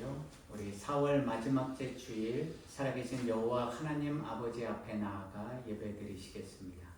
주시고요. 우리 4월 마지막째 주일 살아계신 여호와 하나님 아버지 앞에 나아가 예배드리시겠습니다.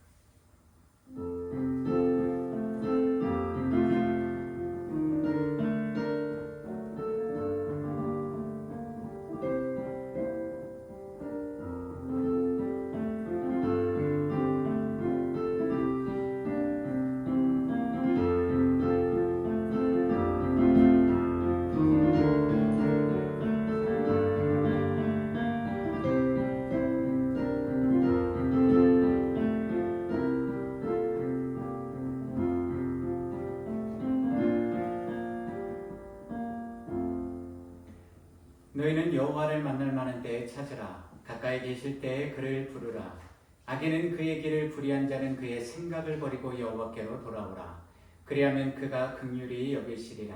너희는 여호와를 만날 만한 때에 찾으라. 가까이 계실 때에 그를 부르라. 악인은 그의 길을 불의한 자는 그의 생각을 버리고 여호와께로 돌아오라. 그리하면 그가 긍휼히 여기시리라.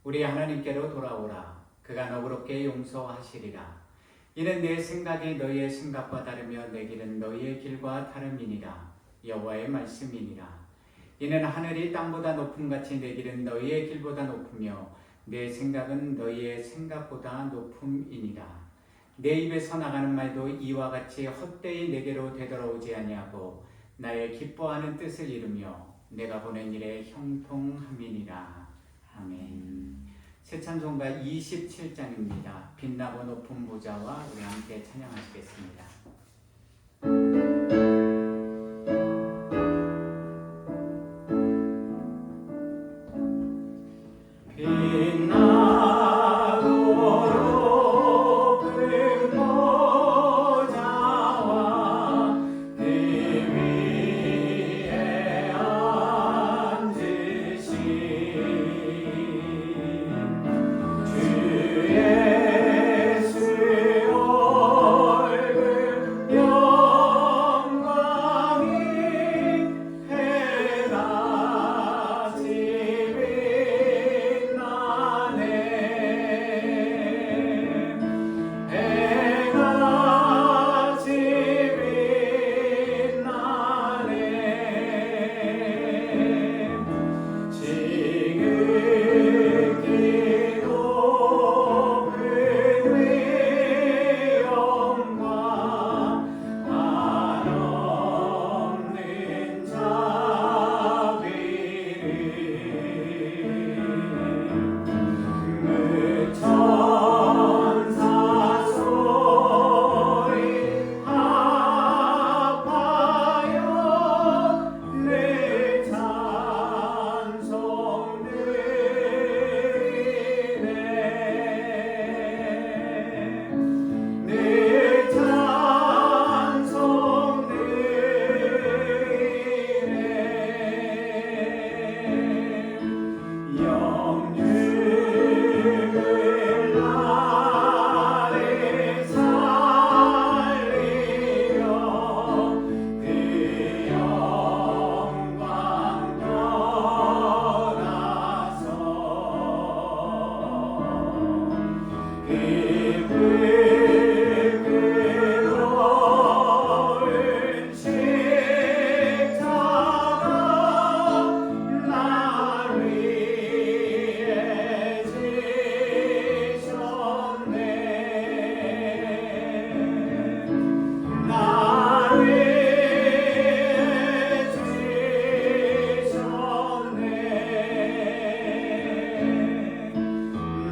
우리 하나님께로 돌아오라. 그가 너그럽게 용서하시리라. 이는 내 생각이 너희의 생각과 다르며 내 길은 너희의 길과 다름이니라. 여호와의 말씀이니라. 이는 하늘이 땅보다 높음같이 내 길은 너희의 길보다 높으며 내 생각은 너희의 생각보다 높음이니라. 내 입에서 나가는 말도 이와 같이 헛되이 내게로 되돌아오지 아니하고 나의 기뻐하는 뜻을 이루며 내가 보낸 일에 형통함이니라. 아멘. 새 찬송가 27장입니다. 빛나고 높은 보좌와 우리 함께 찬양하시겠습니다.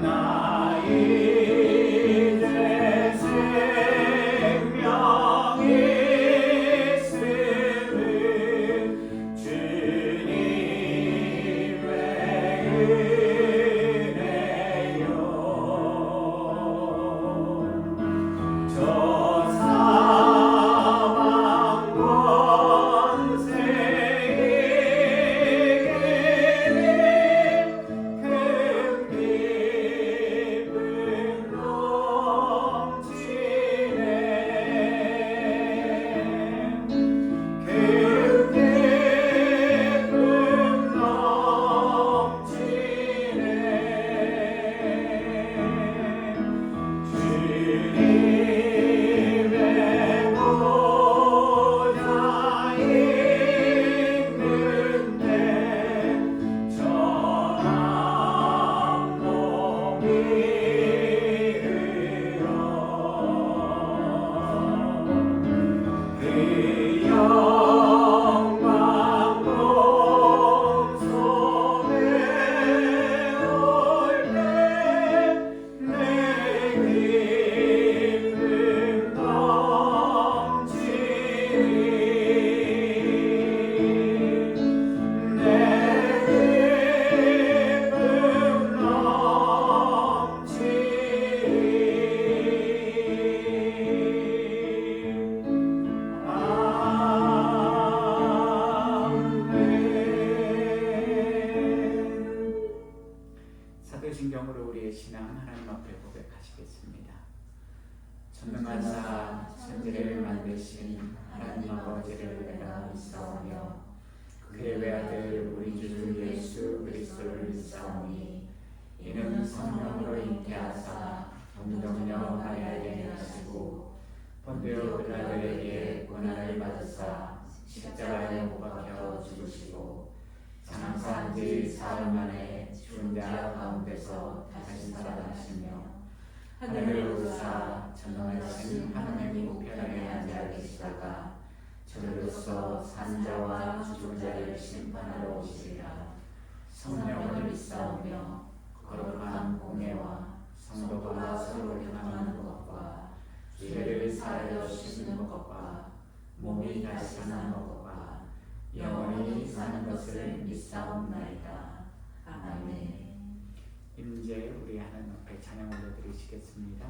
나의 충만사 천지를 만드신 하나님 아버지를 내가 믿사오며 그의 외아들 우리 주 예수 그리스도를 믿사오니 이는 성령으로 잉태하사 동정녀 마리아에게 나시고 본디오 빌라도에게 고난을 받으사 십자가에 못 박혀 죽으시고 장사한 지 사흘 만에 죽은 자 가운데서 다시 살아나시며 하늘을 오르사 전능하신 하나님 우편에 앉아 계시다가 저리로서 산자와 죽은 자를 심판하러 오시리라. 성령을 믿사오며 거룩한 공예와 성도가 서로 교감하는 것과 죄를 사하여 씻는 것과 몸이 다시 사는 것과 영원히 사는 것을 믿사옵나이다. 아멘. 이제 우리 하나님 앞에 찬양 올려드리시겠습니다.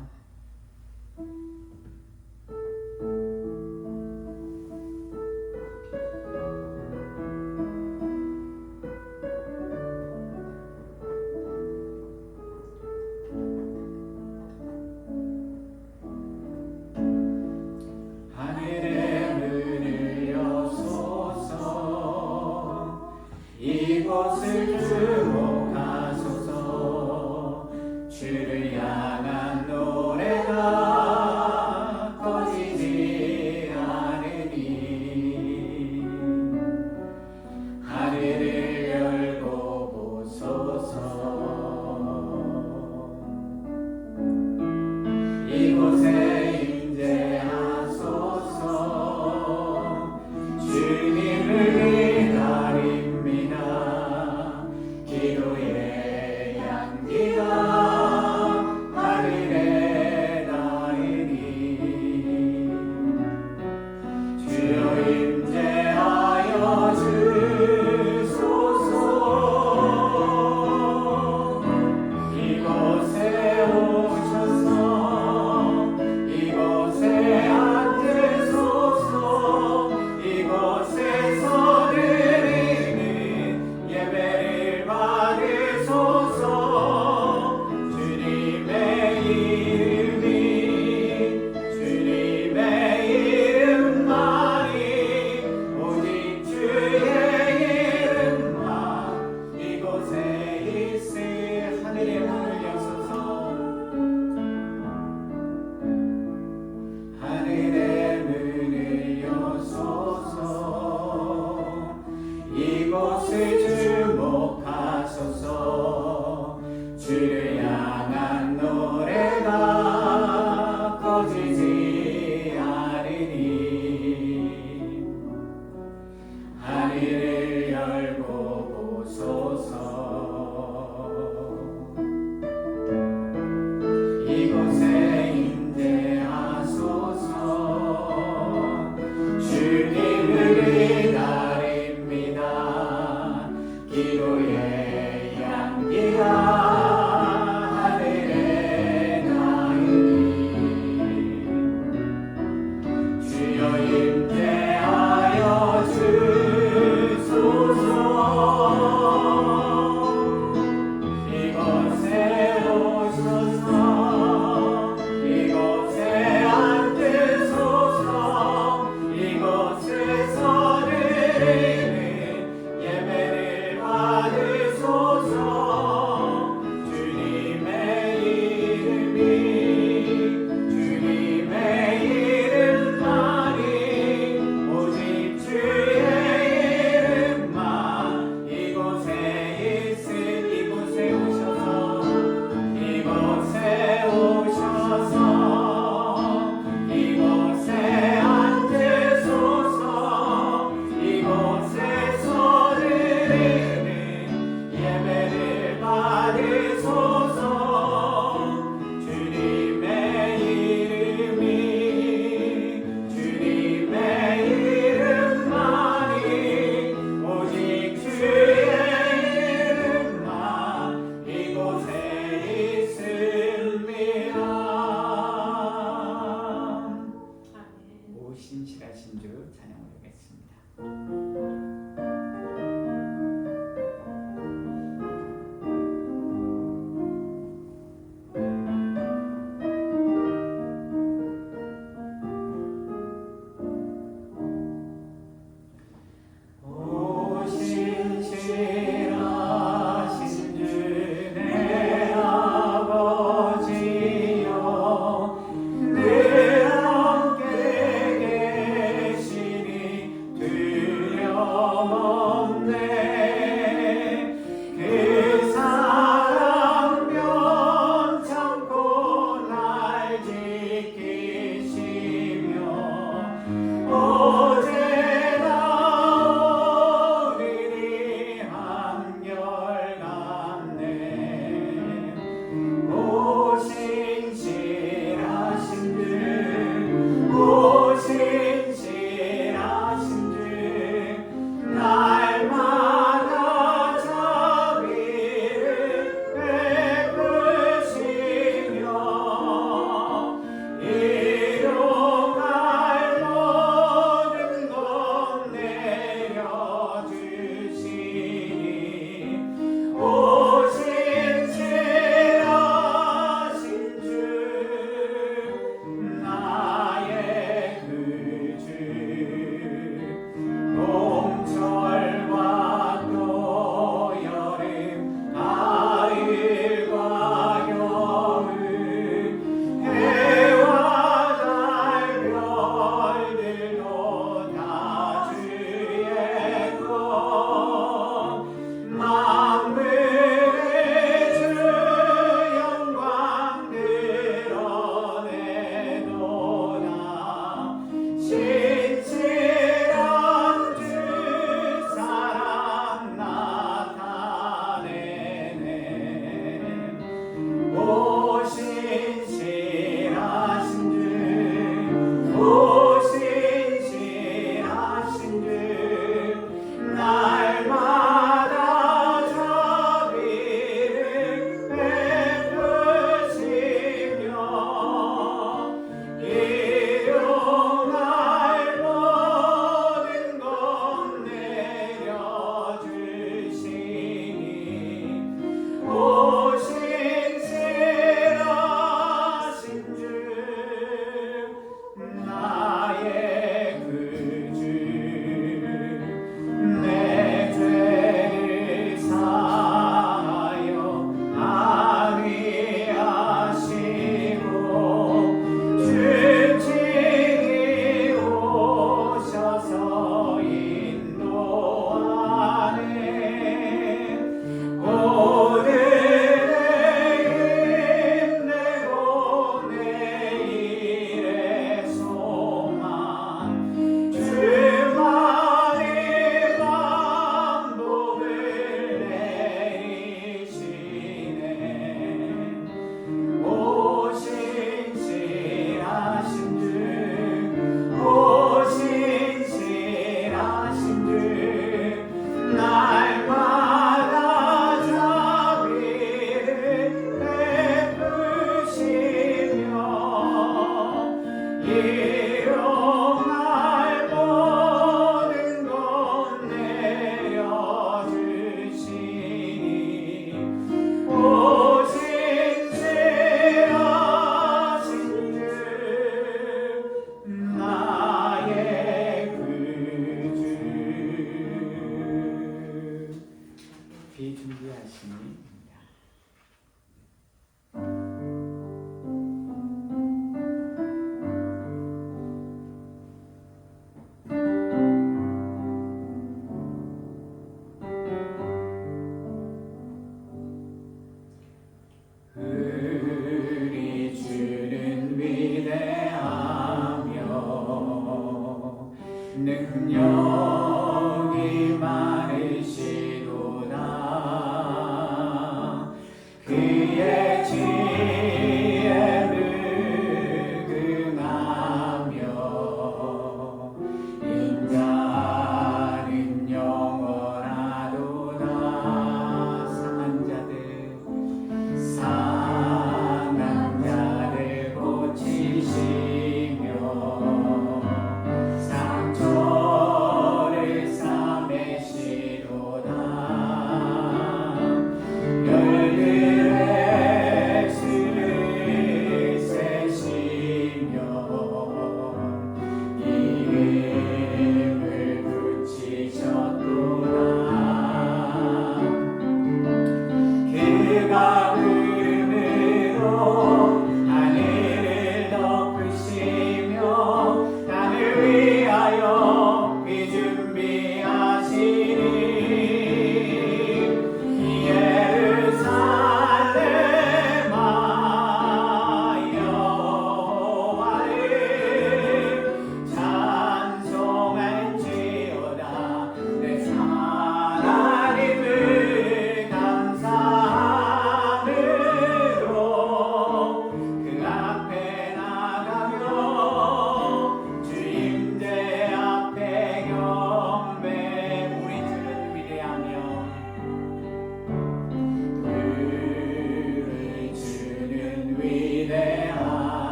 하늘의 문을 여소서 이곳을 주목하소서 주를 향한 노래가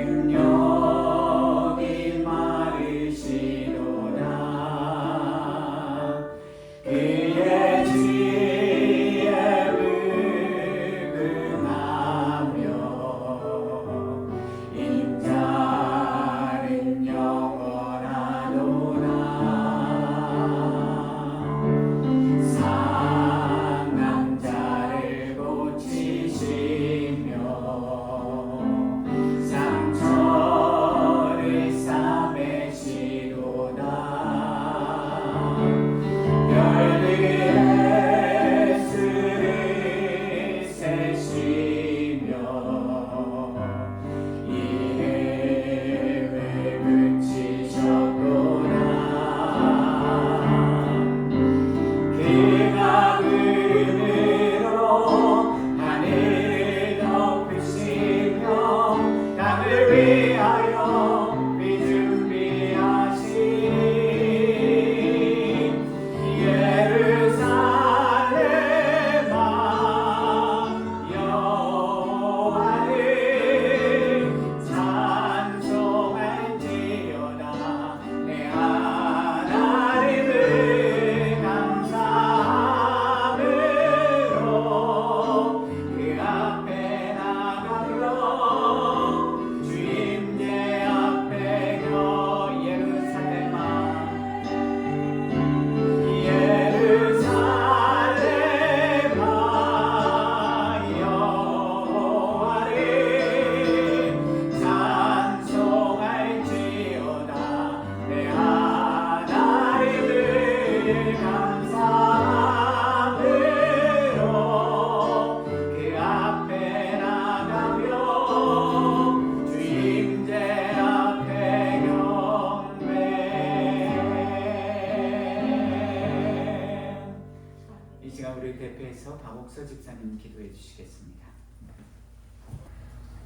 능력이 많으시도다. 그의 지혜를 근하며 인자는 영원하도다. 상한 자를 고치시며 상처를 싸매시도다. 별들의 수를 세시며 이름을 붙이셨도다. 그가 구름으로 하늘을 덮으시며 땅을 위하여 비 준비하시니 예루살렘아 여호와를 찬송할지어다. 내 하나님을 감사함으로 그 앞에 나가며 주임제 앞에 겨 예루살렘아 여호와를 찬송할지어다. 내 하나님을 감사함으로 그 앞에 나가며 주임제 앞에 경배. 이 시간 우리 대표해서 박옥서 집사님 기도해 주시겠습니다.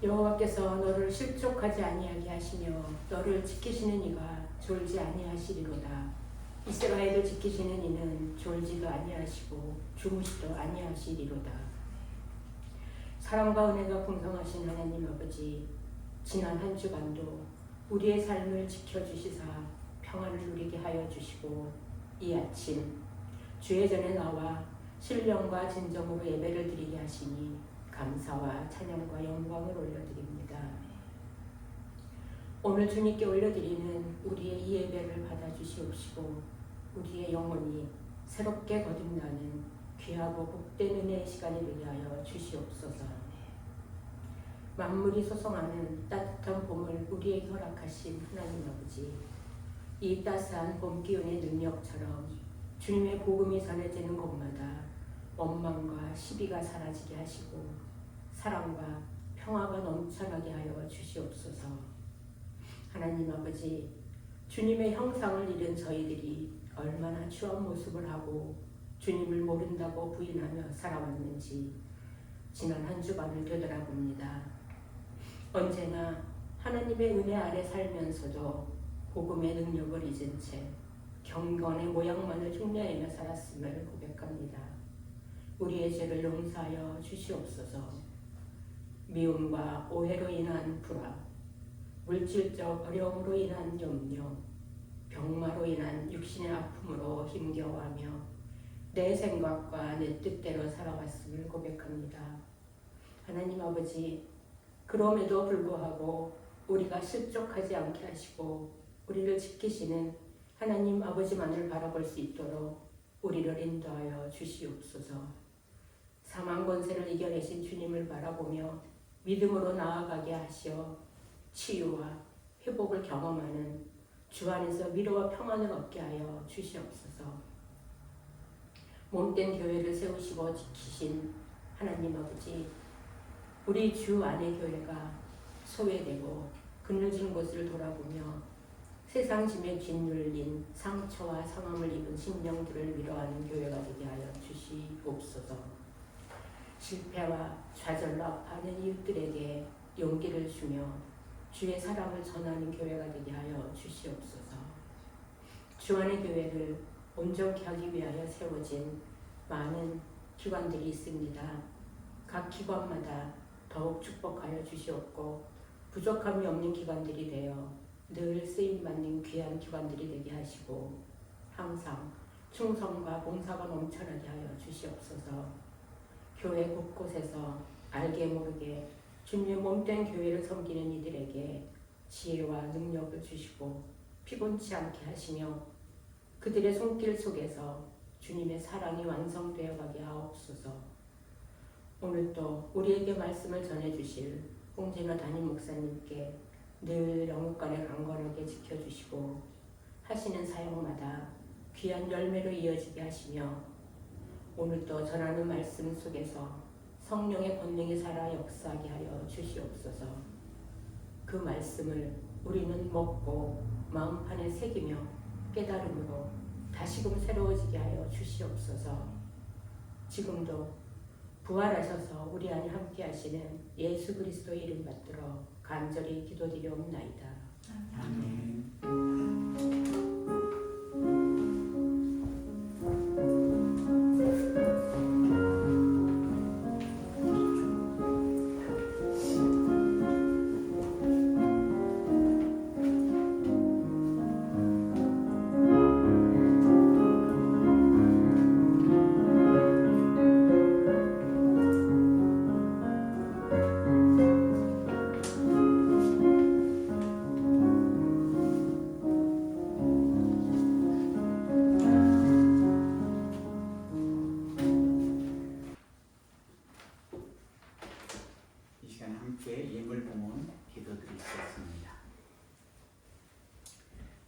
여호와께서 너를 실족하지 아니하게 하시며 너를 지키시는 이가 졸지 아니하시리로다. 이스라엘을 지키시는 이는 졸지도 아니하시고 주무시도 아니하시리로다. 사랑과 은혜가 풍성하신 하나님 아버지, 지난 한 주간도 우리의 삶을 지켜주시사 평안을 누리게 하여 주시고 이 아침 주의 전에 나와 신령과 진정으로 예배를 드리게 하시니 감사와 찬양과 영광을 올려드립니다. 오늘 주님께 올려드리는 우리의 이 예배를 받아주시옵시고 우리의 영혼이 새롭게 거듭나는 귀하고 복된 은혜의 시간이 되게 하여 주시옵소서. 만물이 소송하는 따뜻한 봄을 우리에게 허락하신 하나님 아버지, 이 따스한 봄 기운의 능력처럼 주님의 복음이 전해지는 곳마다 원망과 시비가 사라지게 하시고 사랑과 평화가 넘쳐나게 하여 주시옵소서. 하나님 아버지, 주님의 형상을 잃은 저희들이 얼마나 추한 모습을 하고 주님을 모른다고 부인하며 살아왔는지 지난 한 주간을 되돌아봅니다. 언제나 하나님의 은혜 아래 살면서도 복음의 능력을 잊은 채 경건의 모양만을 흉내내며 살았음을 고백합니다. 우리의 죄를 용서하여 주시옵소서. 미움과 오해로 인한 불화, 물질적 어려움으로 인한 염려, 병마로 인한 육신의 아픔으로 힘겨워하며 내 생각과 내 뜻대로 살아왔음을 고백합니다. 하나님 아버지, 그럼에도 불구하고 우리가 실족하지 않게 하시고 우리를 지키시는 하나님 아버지만을 바라볼 수 있도록 우리를 인도하여 주시옵소서. 사망 권세를 이겨내신 주님을 바라보며 믿음으로 나아가게 하시어 치유와 회복을 경험하는 주 안에서 위로와 평안을 얻게 하여 주시옵소서. 몸된 교회를 세우시고 지키신 하나님 아버지, 우리 주 안의 교회가 소외되고 그늘진 곳을 돌아보며 세상 짐에 짓눌린 상처와 상함을 입은 심령들을 위로하는 교회가 되게 하여 주시옵소서. 실패와 좌절로 아파하는 이웃들에게 용기를 주며 주의 사랑을 전하는 교회가 되게 하여 주시옵소서. 주 안의 교회를 온전케 하기 위하여 세워진 많은 기관들이 있습니다. 각 기관마다 더욱 축복하여 주시옵고 부족함이 없는 기관들이 되어 늘 쓰임받는 귀한 기관들이 되게 하시고 항상 충성과 봉사가 넘쳐나게 하여 주시옵소서. 교회 곳곳에서 알게 모르게 주님의 몸된 교회를 섬기는 이들에게 지혜와 능력을 주시고 피곤치 않게 하시며 그들의 손길 속에서 주님의 사랑이 완성되어 가게 하옵소서. 오늘도 우리에게 말씀을 전해주실 홍진호 담임 목사님께 늘 영육간에 강건하게 지켜주시고 하시는 사역마다 귀한 열매로 이어지게 하시며 오늘도 전하는 말씀 속에서 성령의 권능이 살아 역사하게 하여 주시옵소서. 그 말씀을 우리는 먹고 마음판에 새기며 깨달음으로 다시금 새로워지게 하여 주시옵소서. 지금도 부활하셔서 우리 안에 함께 하시는 예수 그리스도의 이름 받들어 간절히 기도드리옵나이다. 아멘. 이 시간 함께 예물 봉헌 기도드리겠습니다.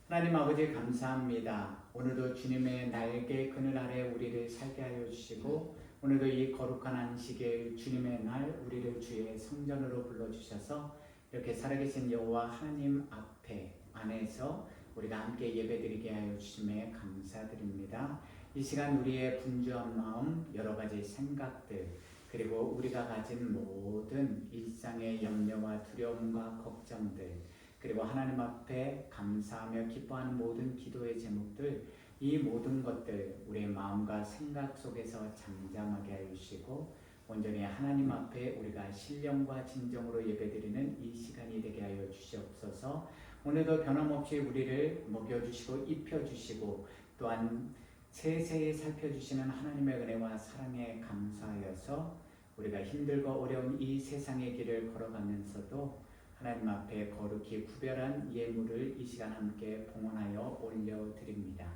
하나님 아버지 감사합니다. 오늘도 주님의 날개 그늘 아래 우리를 살게 하여 주시고 오늘도 이 거룩한 안식일 주님의 날 우리를 주의 성전으로 불러주셔서 이렇게 살아계신 여호와 하나님 앞에 안에서 우리가 함께 예배드리게 하여 주심에 감사드립니다. 이 시간 우리의 분주한 마음, 여러 가지 생각들 그리고 우리가 가진 모든 일상의 염려와 두려움과 걱정들 그리고 하나님 앞에 감사하며 기뻐하는 모든 기도의 제목들 이 모든 것들 우리의 마음과 생각 속에서 잠잠하게 하여 주시고 온전히 하나님 앞에 우리가 신령과 진정으로 예배드리는 이 시간이 되게 하여 주시옵소서. 오늘도 변함없이 우리를 먹여주시고 입혀주시고 또한 세세히 살펴주시는 하나님의 은혜와 사랑에 감사하여서 우리가 힘들고 어려운 이 세상의 길을 걸어가면서도 하나님 앞에 거룩히 구별한 예물을 이 시간 함께 봉헌하여 올려드립니다.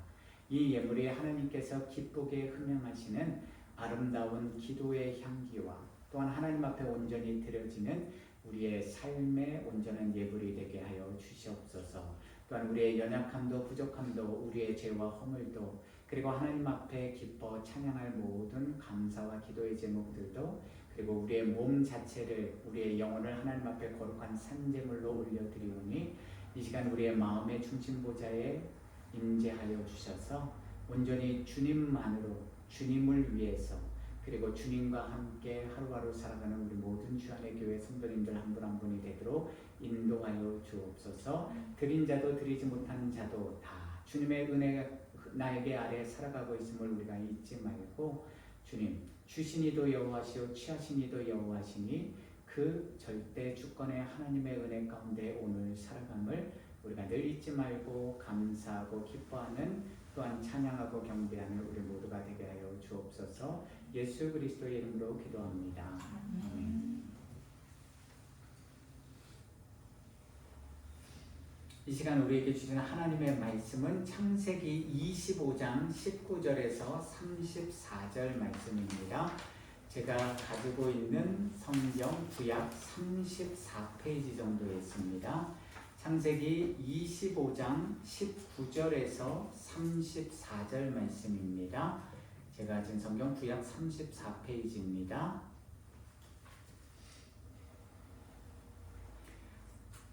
이 예물이 하나님께서 기쁘게 흠양하시는 아름다운 기도의 향기와 또한 하나님 앞에 온전히 드려지는 우리의 삶의 온전한 예물이 되게 하여 주시옵소서. 또한 우리의 연약함도 부족함도 우리의 죄와 허물도 그리고 하나님 앞에 기뻐 찬양할 모든 감사와 기도의 제목들도 그리고 우리의 몸 자체를 우리의 영혼을 하나님 앞에 거룩한 산제물로 올려드리오니 이 시간 우리의 마음의 중심보좌에 임재하여 주셔서 온전히 주님만으로 주님을 위해서 그리고 주님과 함께 하루하루 살아가는 우리 모든 주안의 교회 성도님들 한 분 한 분이 되도록 인도하여 주옵소서. 드린 자도 드리지 못한 자도 다 주님의 은혜가 나에게 아래 살아가고 있음을 우리가 잊지 말고 주님 주신 이도 여호와시오 취하신 이도 여호와시니 그 절대 주권의 하나님의 은혜 가운데 오늘 살아감을 우리가 늘 잊지 말고 감사하고 기뻐하는 또한 찬양하고 경배하는 우리 모두가 되게 하여 주옵소서. 예수 그리스도의 이름으로 기도합니다. 아멘. 이 시간 우리에게 주시는 하나님의 말씀은 창세기 25장 19절에서 34절 말씀입니다. 제가 가지고 있는 성경 구약 34페이지 정도에 있습니다. 창세기 25장 19절에서 34절 말씀입니다. 제가 가진 성경 구약 34페이지입니다.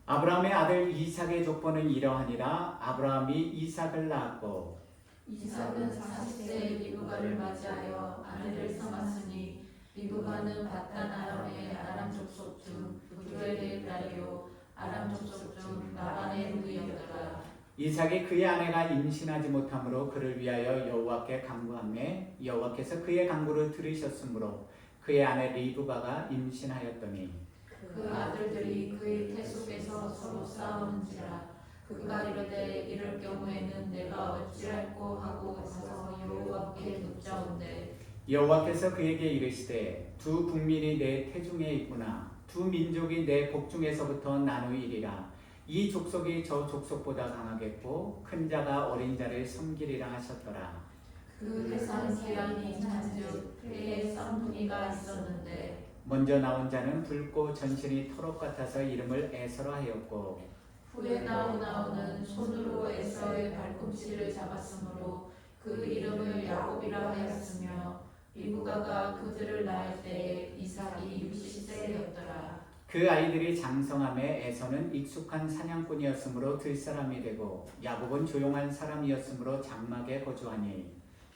아브라함의 아들 이삭의 족보는 이러하니라. 아브라함이 이삭을 낳았고 이삭은 40세에 리브가를 맞이하여 아내를 삼았으니 리브가는 바단 아람의 아람 족속 중 부두엘의 딸이요 아람 족속 중 라반의 누이였더라. 이삭이 그의 아내가 임신하지 못하므로 그를 위하여 여호와께 간구하매 여호와께서 그의 간구를 들으셨으므로 그의 아내 리브가가 임신하였더니 그 아들들이 그의 태 속에서 서로 싸우는지라. 그가 이르되 이럴 경우에는 내가 어찌할꼬 하고 가서 여호와께 묻자온대. 여호와께서 그에게 이르시되 두 국민이 내 태중에 있구나. 두 민족이 내 복중에서부터 나누이리라. 이 족속이 저 족속보다 강하겠고 큰 자가 어린 자를 섬기리라 하셨더라. 그 해산 기한이 찬즉 그의 쌍둥이가 있었는데 먼저 나온 자는 붉고 전신이 털옷 같아서 이름을 에서라 하였고 후에 나오는 손으로 에서의 발꿈치를 잡았으므로 그 이름을 야곱이라 하였으며 리브가가 그들을 낳을 때에 이삭이 60세였더라. 그 아이들이 장성함에 에서는 익숙한 사냥꾼이었으므로 들사람이 되고 야곱은 조용한 사람이었으므로 장막에 거주하니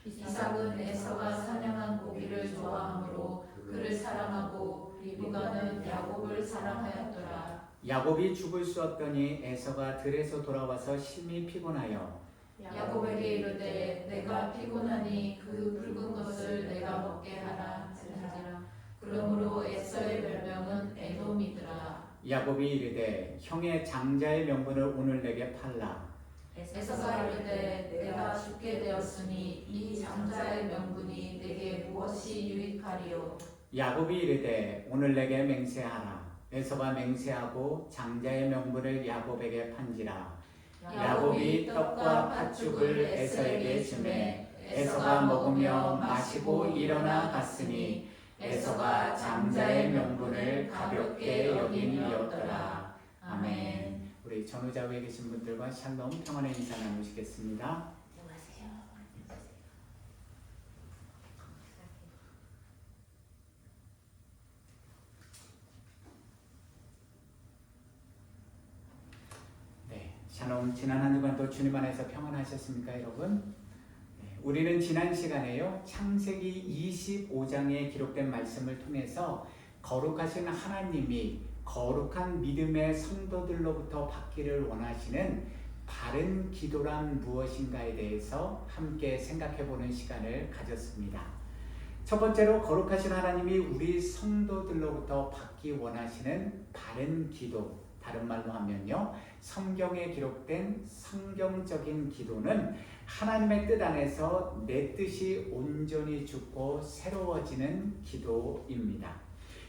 이삭은 에서가 사냥한 고기를 좋아하므로 그를 사랑하고 리브가는 야곱을 사랑하였더라. 야곱이 죽을 수 없더니 에서가 들에서 돌아와서 심히 피곤하여 야곱에게 이르되 내가 피곤하니 그 붉은 것을 내가 먹게 하라 하지라. 그러므로 에서의 별명은 에돔이더라. 야곱이 이르되 형의 장자의 명분을 오늘 내게 팔라. 에서가 이르되 내가 죽게 되었으니 이 장자의 명분이 내게 무엇이 유익하리요. 야곱이 이르되 오늘 내게 맹세하라. 에서가 맹세하고 장자의 명분을 야곱에게 판지라. 야곱이 떡과 팥죽을 에서에게 주매 에서가 먹으며 마시고 일어나 갔으니 에서가 장자의 명분을 가볍게 여김이었더라. 아멘. 우리 전후좌우에 계신 분들과 샬롬 평안의 인사 나누시겠습니다. 샬롬. 지난 한 주간도 주님 안에서 평안하셨습니까, 여러분? 우리는 지난 시간에요, 창세기 25장에 기록된 말씀을 통해서 거룩하신 하나님이 거룩한 믿음의 성도들로부터 받기를 원하시는 바른 기도란 무엇인가에 대해서 함께 생각해보는 시간을 가졌습니다. 첫 번째로 거룩하신 하나님이 우리 성도들로부터 받기 원하시는 바른 기도, 다른 말로 하면요, 성경에 기록된 성경적인 기도는 하나님의 뜻 안에서 내 뜻이 온전히 죽고 새로워지는 기도입니다.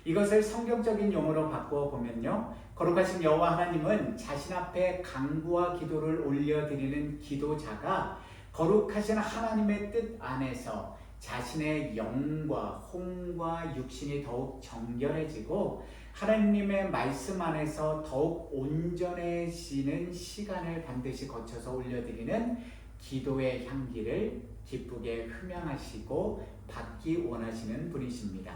이것을 성경적인 용어로 바꾸어 보면요, 거룩하신 여호와 하나님은 자신 앞에 간구와 기도를 올려드리는 기도자가 거룩하신 하나님의 뜻 안에서 자신의 영과 혼과 육신이 더욱 정결해지고 하나님의 말씀 안에서 더욱 온전해지는 시간을 반드시 거쳐서 올려드리는 기도의 향기를 기쁘게 흠양하시고 받기 원하시는 분이십니다.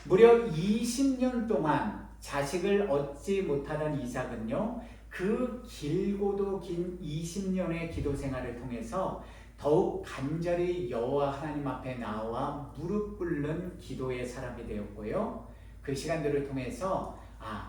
무려 20년 동안 자식을 얻지 못하던 이삭은요, 그 길고도 긴 20년의 기도 생활을 통해서 더욱 간절히 여호와 하나님 앞에 나와 무릎 꿇는 기도의 사람이 되었고요. 그 시간들을 통해서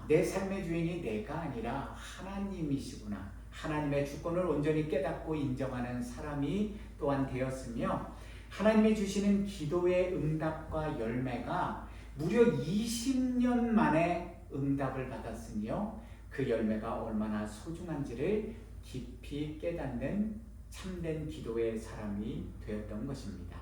내 삶의 주인이 내가 아니라 하나님이시구나, 하나님의 주권을 온전히 깨닫고 인정하는 사람이 또한 되었으며, 하나님이 주시는 기도의 응답과 열매가 무려 20년 만에 응답을 받았으며 그 열매가 얼마나 소중한지를 깊이 깨닫는 참된 기도의 사람이 되었던 것입니다.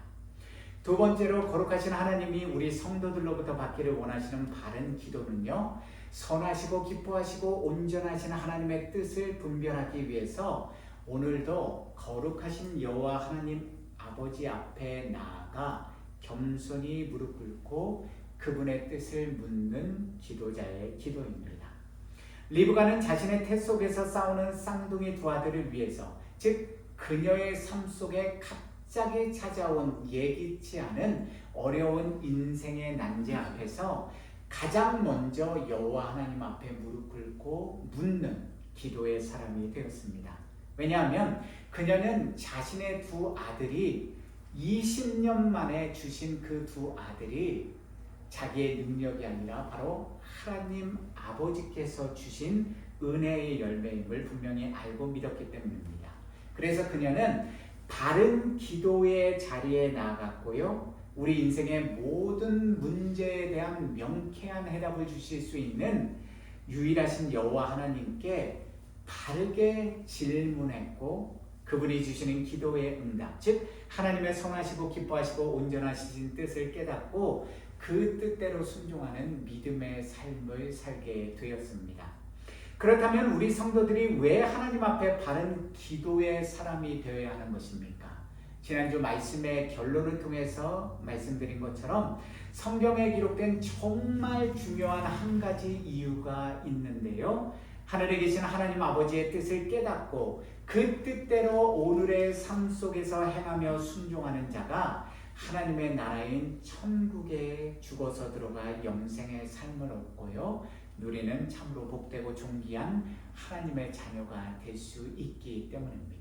두 번째로 거룩하신 하나님이 우리 성도들로부터 받기를 원하시는 바른 기도는요, 선하시고 기뻐하시고 온전하신 하나님의 뜻을 분별하기 위해서 오늘도 거룩하신 여호와 하나님 아버지 앞에 나아가 겸손히 무릎 꿇고 그분의 뜻을 묻는 기도자의 기도입니다. 리브가는 자신의 태 속에서 싸우는 쌍둥이 두 아들을 위해서, 즉 그녀의 삶 속에 갑자기 찾아온 예기치 않은 어려운 인생의 난제 앞에서 가장 먼저 여호와 하나님 앞에 무릎 꿇고 묻는 기도의 사람이 되었습니다. 왜냐하면 그녀는 자신의 두 아들이 20년 만에 주신 그 두 아들이 자기의 능력이 아니라 바로 하나님 아버지께서 주신 은혜의 열매임을 분명히 알고 믿었기 때문입니다. 그래서 그녀는 바른 기도의 자리에 나아갔고요, 우리 인생의 모든 문제에 대한 명쾌한 해답을 주실 수 있는 유일하신 여호와 하나님께 바르게 질문했고 그분이 주시는 기도의 응답, 즉 하나님의 선하시고 기뻐하시고 온전하신 뜻을 깨닫고 그 뜻대로 순종하는 믿음의 삶을 살게 되었습니다. 그렇다면 우리 성도들이 왜 하나님 앞에 바른 기도의 사람이 되어야 하는 것입니까? 지난주 말씀의 결론을 통해서 말씀드린 것처럼 성경에 기록된 정말 중요한 한 가지 이유가 있는데요. 하늘에 계신 하나님 아버지의 뜻을 깨닫고 그 뜻대로 오늘의 삶 속에서 행하며 순종하는 자가 하나님의 나라인 천국에 죽어서 들어가 영생의 삶을 얻고요. 누리는 참으로 복되고 존귀한 하나님의 자녀가 될 수 있기 때문입니다.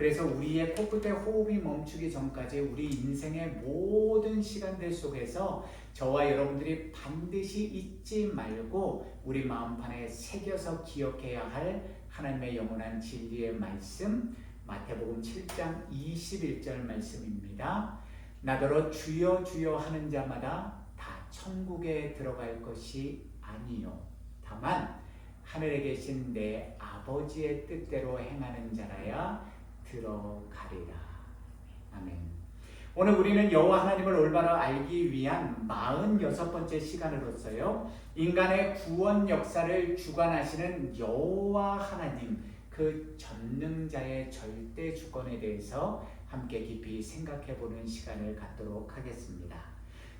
그래서 우리의 코끝에 호흡이 멈추기 전까지 우리 인생의 모든 시간들 속에서 저와 여러분들이 반드시 잊지 말고 우리 마음판에 새겨서 기억해야 할 하나님의 영원한 진리의 말씀, 마태복음 7장 21절 말씀입니다. 나더러 주여 주여 하는 자마다 다 천국에 들어갈 것이 아니요 다만 하늘에 계신 내 아버지의 뜻대로 행하는 자라야 들어가리라. 아멘. 오늘 우리는 여호와 하나님을 올바로 알기 위한 46번째 시간으로서요. 인간의 구원 역사를 주관하시는 여호와 하나님 그 전능자의 절대 주권에 대해서 함께 깊이 생각해보는 시간을 갖도록 하겠습니다.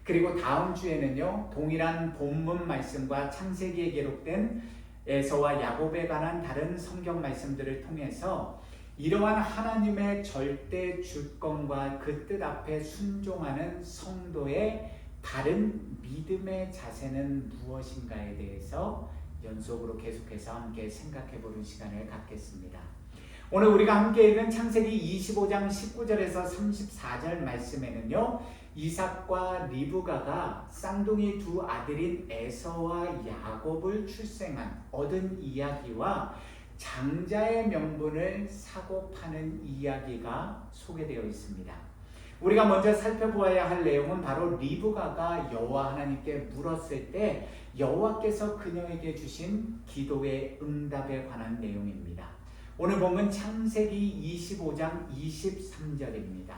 그리고 다음 주에는요. 동일한 본문 말씀과 창세기에 기록된 에서와 야곱에 관한 다른 성경 말씀들을 통해서 이러한 하나님의 절대 주권과 그 뜻 앞에 순종하는 성도의 다른 믿음의 자세는 무엇인가에 대해서 연속으로 계속해서 함께 생각해보는 시간을 갖겠습니다. 오늘 우리가 함께 읽은 창세기 25장 19절에서 34절 말씀에는요. 이삭과 리브가가 쌍둥이 두 아들인 에서와 야곱을 출생한 얻은 이야기와 장자의 명분을 사고 파는 이야기가 소개되어 있습니다. 우리가 먼저 살펴보아야 할 내용은 바로 리브가가 여호와 하나님께 물었을 때 여호와께서 그녀에게 주신 기도의 응답에 관한 내용입니다. 오늘 본문 창세기 25장 23절입니다.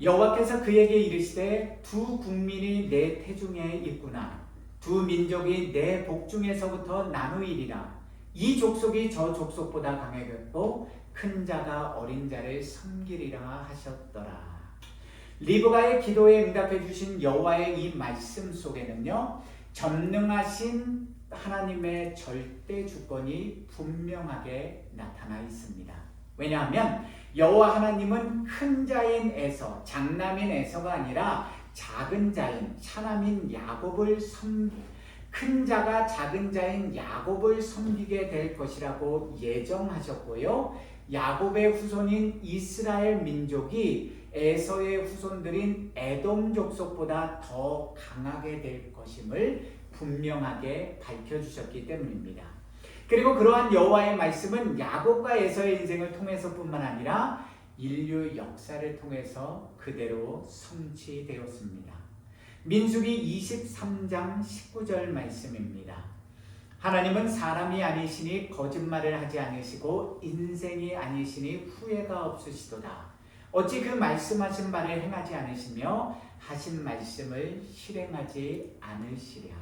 여호와께서 그에게 이르시되 두 국민이 내 태중에 있구나. 두 민족이 내 복중에서부터 나누이리라. 이 족속이 저 족속보다 강하겠고 큰 자가 어린 자를 섬기리라 하셨더라. 리브가의 기도에 응답해 주신 여호와의 이 말씀 속에는요. 전능하신 하나님의 절대 주권이 분명하게 나타나 있습니다. 왜냐하면 여호와 하나님은 큰 자인 에서, 장남인 에서가 아니라 작은 자인 차남인 야곱을 큰 자가 작은 자인 야곱을 섬기게 될 것이라고 예정하셨고요. 야곱의 후손인 이스라엘 민족이 에서의 후손들인 에돔 족속보다 더 강하게 될 것임을 분명하게 밝혀주셨기 때문입니다. 그리고 그러한 여호와의 말씀은 야곱과 에서의 인생을 통해서뿐만 아니라 인류 역사를 통해서 그대로 성취되었습니다. 민수기 23장 19절 말씀입니다. 하나님은 사람이 아니시니 거짓말을 하지 않으시고 인생이 아니시니 후회가 없으시도다. 어찌 그 말씀하신 바를 행하지 않으시며 하신 말씀을 실행하지 않으시랴.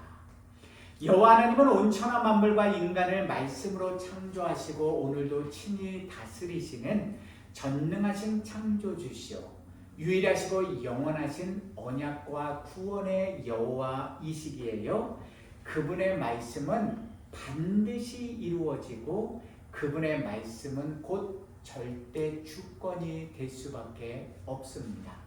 여호와 하나님은 온 천하 만물과 인간을 말씀으로 창조하시고 오늘도 친히 다스리시는 전능하신 창조주시오. 유일하시고 영원하신 언약과 구원의 여호와이시기에요. 그분의 말씀은 반드시 이루어지고 그분의 말씀은 곧 절대 주권이 될 수밖에 없습니다.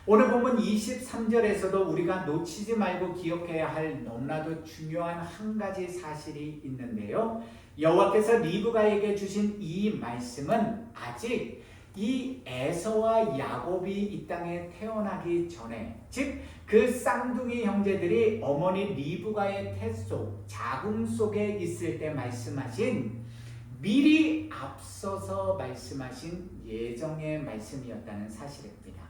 오늘 본문 23절에서도 우리가 놓치지 말고 기억해야 할 너무나도 중요한 한 가지 사실이 있는데요. 여호와께서 리브가에게 주신 이 말씀은 아직 이 에서와 야곱이 이 땅에 태어나기 전에, 즉 그 쌍둥이 형제들이 어머니 리브가의 태 속, 자궁 속에 있을 때 말씀하신, 미리 앞서서 말씀하신 예정의 말씀이었다는 사실입니다.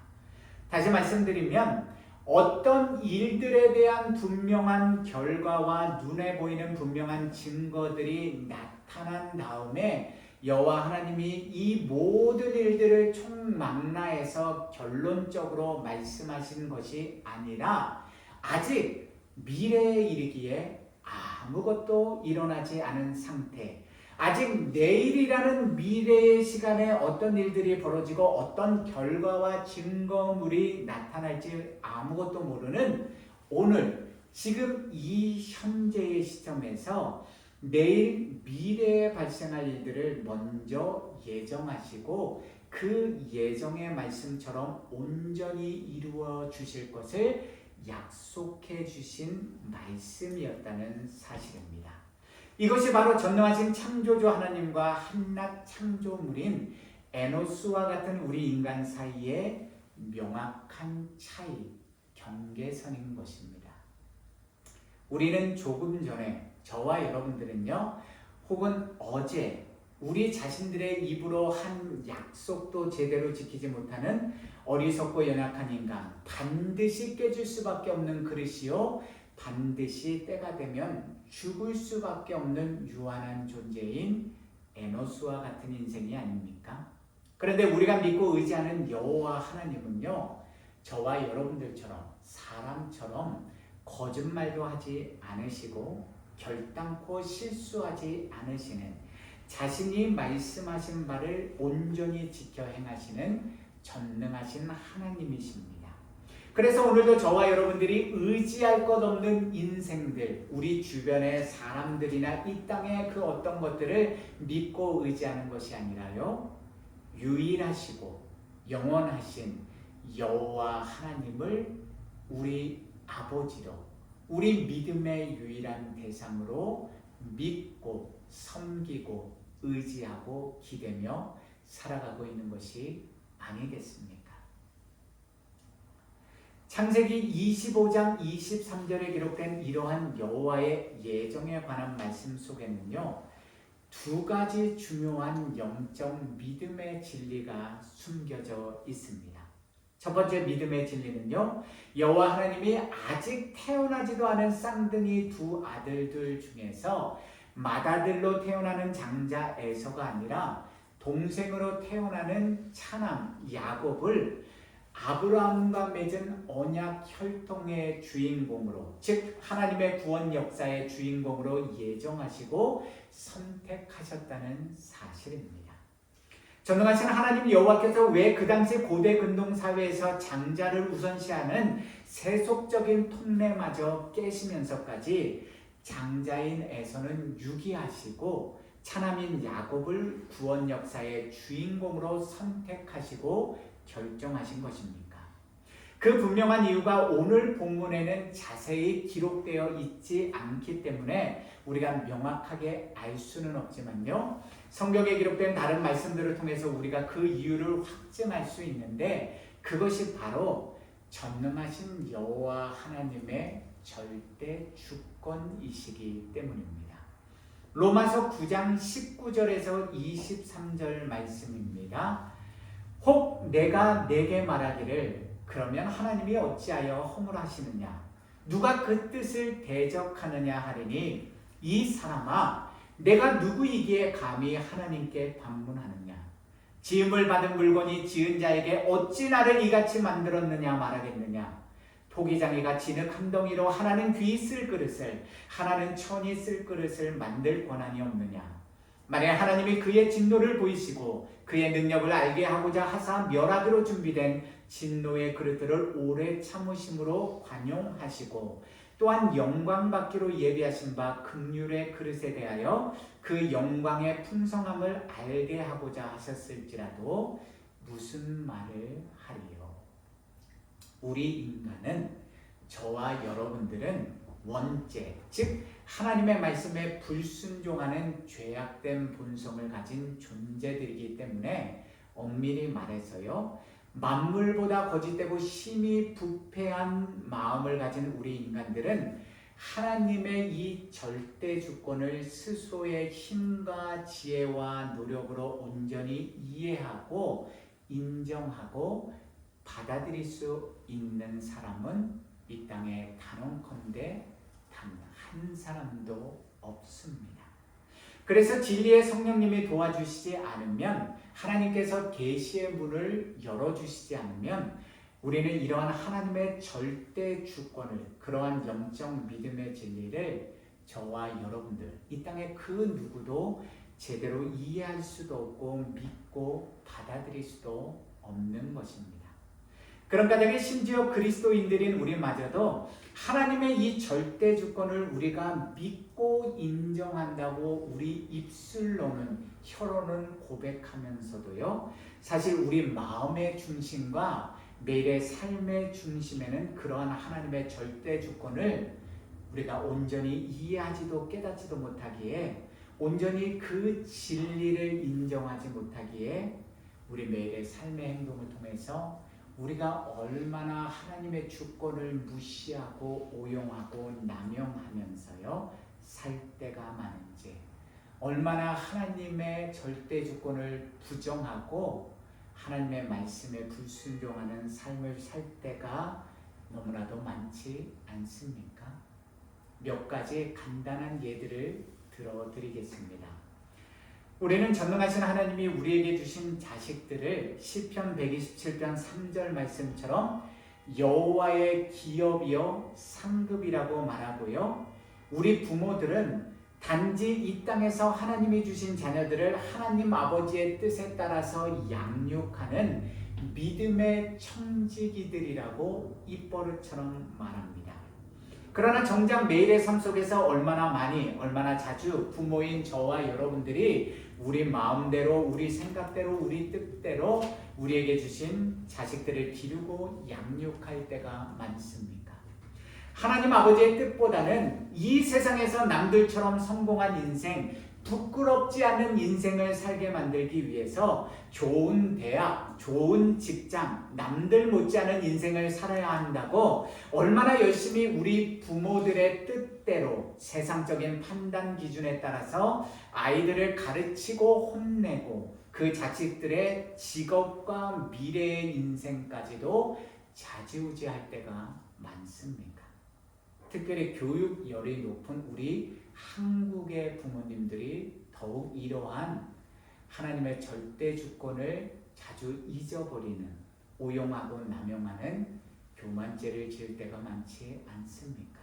다시 말씀드리면 어떤 일들에 대한 분명한 결과와 눈에 보이는 분명한 증거들이 나타난 다음에 여호와 하나님이 이 모든 일들을 총망라해서 결론적으로 말씀하신 것이 아니라 아직 미래에 이르기에 아무것도 일어나지 않은 상태, 아직 내일이라는 미래의 시간에 어떤 일들이 벌어지고 어떤 결과와 증거물이 나타날지 아무것도 모르는 오늘 지금 이 현재의 시점에서 내일 미래에 발생할 일들을 먼저 예정하시고 그 예정의 말씀처럼 온전히 이루어 주실 것을 약속해 주신 말씀이었다는 사실입니다. 이것이 바로 전능하신 창조주 하나님과 한낱 창조물인 에노스와 같은 우리 인간 사이의 명확한 차이, 경계선인 것입니다. 우리는 조금 전에 저와 여러분들은요, 혹은 어제 우리 자신들의 입으로 한 약속도 제대로 지키지 못하는 어리석고 연약한 인간, 반드시 깨질 수밖에 없는 그릇이요, 반드시 때가 되면 죽을 수밖에 없는 유한한 존재인 에노스와 같은 인생이 아닙니까? 그런데 우리가 믿고 의지하는 여호와 하나님은요, 저와 여러분들처럼 사람처럼 거짓말도 하지 않으시고 결단코 실수하지 않으시는, 자신이 말씀하신 바를 온전히 지켜 행하시는 전능하신 하나님이십니다. 그래서 오늘도 저와 여러분들이 의지할 것 없는 인생들, 우리 주변의 사람들이나 이 땅의 그 어떤 것들을 믿고 의지하는 것이 아니라요, 유일하시고 영원하신 여호와 하나님을 우리 아버지로, 우리 믿음의 유일한 대상으로 믿고 섬기고 의지하고 기대며 살아가고 있는 것이 아니겠습니까? 창세기 25장 23절에 기록된 이러한 여호와의 예정에 관한 말씀 속에는요, 두 가지 중요한 영적 믿음의 진리가 숨겨져 있습니다. 첫 번째 믿음의 진리는요, 여호와 하나님이 아직 태어나지도 않은 쌍둥이 두 아들들 중에서 맏아들로 태어나는 장자 에서가 아니라 동생으로 태어나는 차남 야곱을 아브라함과 맺은 언약 혈통의 주인공으로, 즉 하나님의 구원 역사의 주인공으로 예정하시고 선택하셨다는 사실입니다. 전능하신 하나님 여호와께서 왜 그 당시 고대 근동 사회에서 장자를 우선시하는 세속적인 통례마저 깨시면서까지 장자인 에서는 유기하시고 차남인 야곱을 구원 역사의 주인공으로 선택하시고 결정하신 것입니까? 그 분명한 이유가 오늘 본문에는 자세히 기록되어 있지 않기 때문에 우리가 명확하게 알 수는 없지만요, 성경에 기록된 다른 말씀들을 통해서 우리가 그 이유를 확증할 수 있는데, 그것이 바로 전능하신 여호와 하나님의 절대 주권이시기 때문입니다. 로마서 9장 19절에서 23절 말씀입니다. 혹 내가 내게 말하기를 그러면 하나님이 어찌하여 허물하시느냐, 누가 그 뜻을 대적하느냐 하리니, 이 사람아 내가 누구이기에 감히 하나님께 반문하느냐, 지음을 받은 물건이 지은 자에게 어찌 나를 이같이 만들었느냐 말하겠느냐, 토기장이가 진흙 한 덩이로 하나는 귀 쓸 그릇을 하나는 천이 쓸 그릇을 만들 권한이 없느냐. 만약 하나님이 그의 진노를 보이시고 그의 능력을 알게 하고자 하사 멸하기로 준비된 진노의 그릇들을 오래 참으심으로 관용하시고 또한 영광 받기로 예비하신 바 긍휼의 그릇에 대하여 그 영광의 풍성함을 알게 하고자 하셨을지라도 무슨 말을 하리요. 우리 인간은, 저와 여러분들은 원죄, 즉 하나님의 말씀에 불순종하는 죄악된 본성을 가진 존재들이기 때문에 엄밀히 말해서요, 만물보다 거짓되고 심히 부패한 마음을 가진 우리 인간들은 하나님의 이 절대 주권을 스스로의 힘과 지혜와 노력으로 온전히 이해하고 인정하고 받아들일 수 있는 사람은 이 땅에 단언컨대 단 한 사람도 없습니다. 그래서 진리의 성령님이 도와주시지 않으면, 하나님께서 계시의 문을 열어주시지 않으면 우리는 이러한 하나님의 절대 주권을, 그러한 영적 믿음의 진리를 저와 여러분들, 이 땅에 그 누구도 제대로 이해할 수도 없고 믿고 받아들일 수도 없는 것입니다. 그런 가정에 심지어 그리스도인들인 우리마저도 하나님의 이 절대 주권을 우리가 믿고 인정한다고 우리 입술로는, 혀로는 고백하면서도요, 사실 우리 마음의 중심과 매일의 삶의 중심에는 그러한 하나님의 절대 주권을 우리가 온전히 이해하지도 깨닫지도 못하기에, 온전히 그 진리를 인정하지 못하기에 우리 매일의 삶의 행동을 통해서 우리가 얼마나 하나님의 주권을 무시하고 오용하고 남용하면서요 살 때가 많은지, 얼마나 하나님의 절대 주권을 부정하고 하나님의 말씀에 불순종하는 삶을 살 때가 너무나도 많지 않습니까? 몇 가지 간단한 예들을 들어드리겠습니다. 우리는 전능하신 하나님이 우리에게 주신 자식들을 시편 127편 3절 말씀처럼 여호와의 기업이요 상급이라고 말하고요, 우리 부모들은 단지 이 땅에서 하나님이 주신 자녀들을 하나님 아버지의 뜻에 따라서 양육하는 믿음의 청지기들이라고 입버릇처럼 말합니다. 그러나 정작 매일의 삶 속에서 얼마나 많이, 얼마나 자주 부모인 저와 여러분들이 우리 마음대로, 우리 생각대로, 우리 뜻대로 우리에게 주신 자식들을 기르고 양육할 때가 많습니까? 하나님 아버지의 뜻보다는 이 세상에서 남들처럼 성공한 인생, 부끄럽지 않은 인생을 살게 만들기 위해서 좋은 대학, 좋은 직장, 남들 못지않은 인생을 살아야 한다고 얼마나 열심히 우리 부모들의 뜻대로 세상적인 판단 기준에 따라서 아이들을 가르치고 혼내고 그 자식들의 직업과 미래의 인생까지도 좌지우지할 때가 많습니까? 특별히 교육열이 높은 우리 한국의 부모님들이 더욱 이러한 하나님의 절대 주권을 자주 잊어버리는, 오용하고 남용하는 교만죄를 지을 때가 많지 않습니까?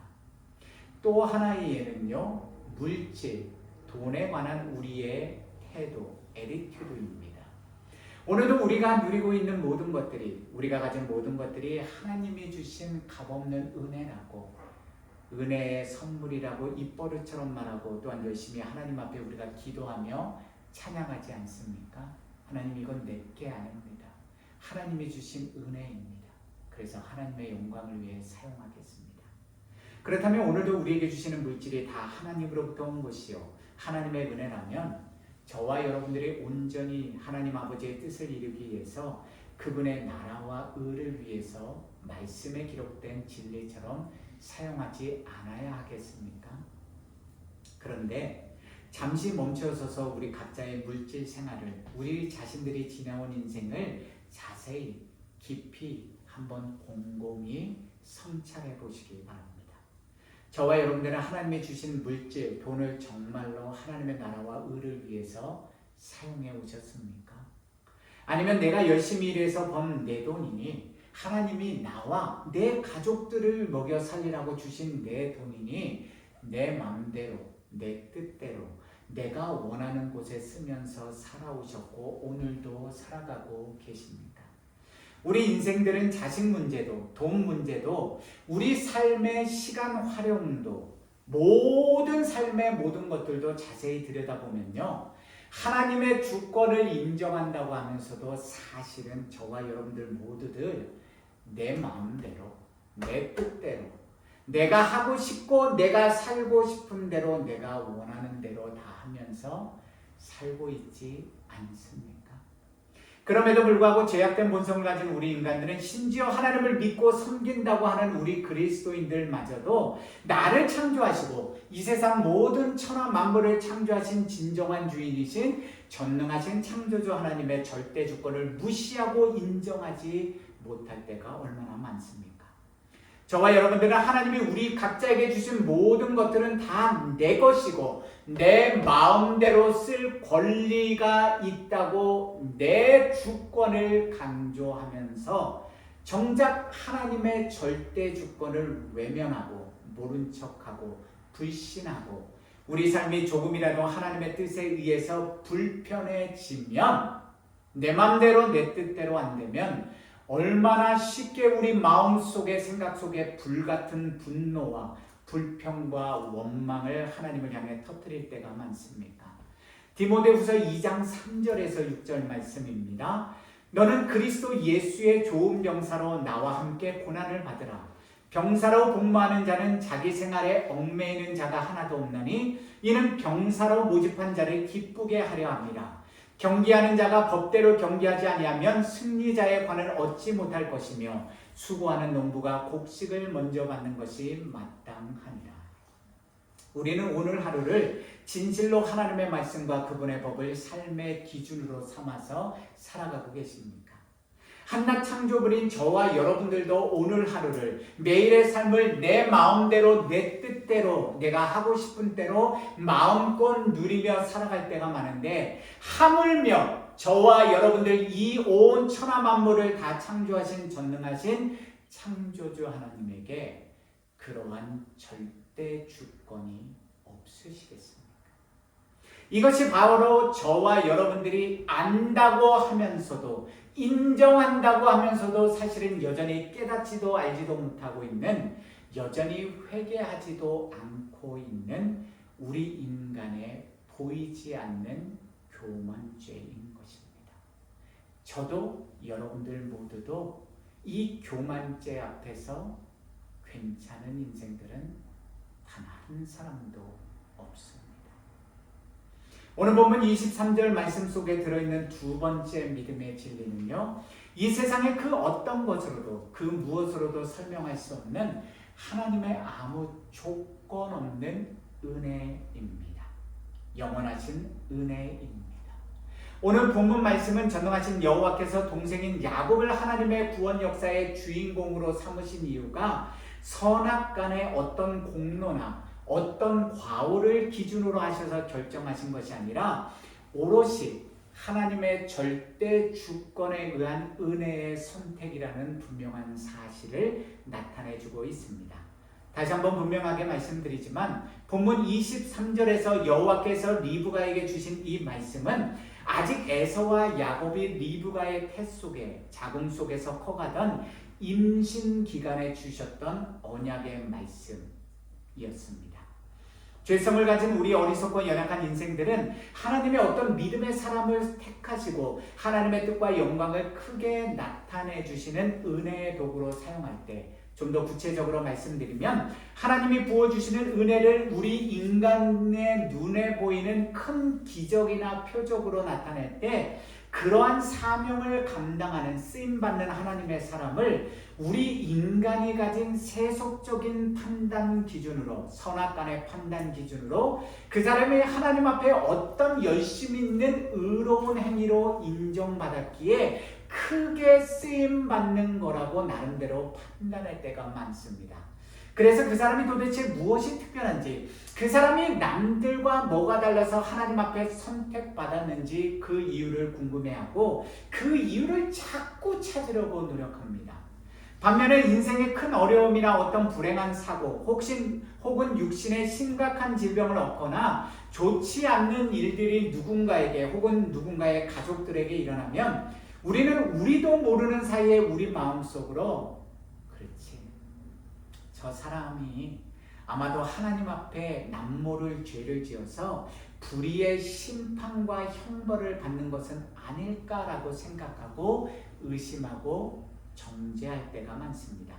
또 하나의 예는요, 물질, 돈에 관한 우리의 태도, 에티튜드입니다. 오늘도 우리가 누리고 있는 모든 것들이, 우리가 가진 모든 것들이 하나님이 주신 값없는 은혜라고, 은혜의 선물이라고 입버릇처럼 말하고, 또한 열심히 하나님 앞에 우리가 기도하며 찬양하지 않습니까? 하나님, 이건 내게 아닙니다. 하나님이 주신 은혜입니다. 그래서 하나님의 영광을 위해 사용하겠습니다. 그렇다면 오늘도 우리에게 주시는 물질이 다 하나님으로부터 온 것이요 하나님의 은혜라면, 저와 여러분들이 온전히 하나님 아버지의 뜻을 이루기 위해서 그분의 나라와 의를 위해서 말씀에 기록된 진리처럼 사용하지 않아야 하겠습니까? 그런데 잠시 멈춰서서 우리 각자의 물질 생활을, 우리 자신들이 지나온 인생을 자세히 깊이 한번 곰곰이 성찰해 보시기 바랍니다. 저와 여러분들은 하나님이 주신 물질, 돈을 정말로 하나님의 나라와 의를 위해서 사용해 오셨습니까? 아니면 내가 열심히 일해서 번 내 돈이니, 하나님이 나와 내 가족들을 먹여 살리라고 주신 내 돈이니 내 마음대로, 내 뜻대로 내가 원하는 곳에 쓰면서 살아오셨고 오늘도 살아가고 계십니까? 우리 인생들은 자식 문제도, 돈 문제도, 우리 삶의 시간 활용도, 모든 삶의 모든 것들도 자세히 들여다보면요, 하나님의 주권을 인정한다고 하면서도 사실은 저와 여러분들 모두들 내 마음대로, 내 뜻대로, 내가 하고 싶고 내가 살고 싶은 대로, 내가 원하는 대로 다 하면서 살고 있지 않습니까? 그럼에도 불구하고 죄악된 본성을 가진 우리 인간들은 심지어 하나님을 믿고 섬긴다고 하는 우리 그리스도인들마저도 나를 창조하시고 이 세상 모든 천하 만물을 창조하신 진정한 주인이신 전능하신 창조주 하나님의 절대 주권을 무시하고 인정하지 못할 때가 얼마나 많습니까? 저와 여러분들은 하나님이 우리 각자에게 주신 모든 것들은 다 내 것이고 내 마음대로 쓸 권리가 있다고 내 주권을 강조하면서 정작 하나님의 절대 주권을 외면하고 모른 척하고 불신하고 우리 삶이 조금이라도 하나님의 뜻에 의해서 불편해지면 내 마음대로 내 뜻대로 안 되면 얼마나 쉽게 우리 마음속에 생각 속에 불같은 분노와 불평과 원망을 하나님을 향해 터뜨릴 때가 많습니다. 디모데후서 2장 3절에서 6절 말씀입니다. 너는 그리스도 예수의 좋은 병사로 나와 함께 고난을 받으라. 병사로 복무하는 자는 자기 생활에 얽매이는 자가 하나도 없나니 이는 병사로 모집한 자를 기쁘게 하려 함이라. 경기하는 자가 법대로 경기하지 아니하면 승리자의 관을 얻지 못할 것이며 수고하는 농부가 곡식을 먼저 받는 것이 마땅하니라. 우리는 오늘 하루를 진실로 하나님의 말씀과 그분의 법을 삶의 기준으로 삼아서 살아가고 계십니까? 한낱 창조물인 저와 여러분들도 오늘 하루를 매일의 삶을 내 마음대로 내 뜻대로 내가 하고 싶은 대로 마음껏 누리며 살아갈 때가 많은데 하물며 저와 여러분들 이 온 천하 만물을 다 창조하신 전능하신 창조주 하나님에게 그러한 절대 주권이 없으시겠습니까? 이것이 바로 저와 여러분들이 안다고 하면서도 인정한다고 하면서도 사실은 여전히 깨닫지도 알지도 못하고 있는 여전히 회개하지도 않고 있는 우리 인간의 보이지 않는 교만죄인 것입니다. 저도 여러분들 모두도 이 교만죄 앞에서 괜찮은 인생들은 단 한 사람도 없습니다. 오늘 본문 23절 말씀 속에 들어있는 두 번째 믿음의 진리는요, 이 세상의 그 어떤 것으로도 그 무엇으로도 설명할 수 없는 하나님의 아무 조건 없는 은혜입니다. 영원하신 은혜입니다. 오늘 본문 말씀은 전능하신 여호와께서 동생인 야곱을 하나님의 구원 역사의 주인공으로 삼으신 이유가 선악간의 어떤 공로나 어떤 과오를 기준으로 하셔서 결정하신 것이 아니라 오롯이 하나님의 절대 주권에 의한 은혜의 선택이라는 분명한 사실을 나타내주고 있습니다. 다시 한번 분명하게 말씀드리지만 본문 23절에서 여호와께서 리브가에게 주신 이 말씀은 아직 에서와 야곱이 리브가의 태 속에 자궁 속에서 커가던 임신 기간에 주셨던 언약의 말씀이었습니다. 죄성을 가진 우리 어리석고 연약한 인생들은 하나님의 어떤 믿음의 사람을 택하시고 하나님의 뜻과 영광을 크게 나타내 주시는 은혜의 도구로 사용할 때, 좀 더 구체적으로 말씀드리면 하나님이 부어주시는 은혜를 우리 인간의 눈에 보이는 큰 기적이나 표적으로 나타낼 때 그러한 사명을 감당하는 쓰임받는 하나님의 사람을 우리 인간이 가진 세속적인 판단 기준으로, 선악간의 판단 기준으로 그 사람이 하나님 앞에 어떤 열심 있는 의로운 행위로 인정받았기에 크게 쓰임받는 거라고 나름대로 판단할 때가 많습니다. 그래서 그 사람이 도대체 무엇이 특별한지, 그 사람이 남들과 뭐가 달라서 하나님 앞에 선택받았는지 그 이유를 궁금해하고 그 이유를 자꾸 찾으려고 노력합니다. 반면에 인생의 큰 어려움이나 어떤 불행한 사고, 혹은 육신의 심각한 질병을 얻거나 좋지 않는 일들이 누군가에게 혹은 누군가의 가족들에게 일어나면 우리는 우리도 모르는 사이에 우리 마음속으로 그렇지, 저 사람이 아마도 하나님 앞에 남모를 죄를 지어서 불의의 심판과 형벌을 받는 것은 아닐까라고 생각하고 의심하고 정죄할 때가 많습니다.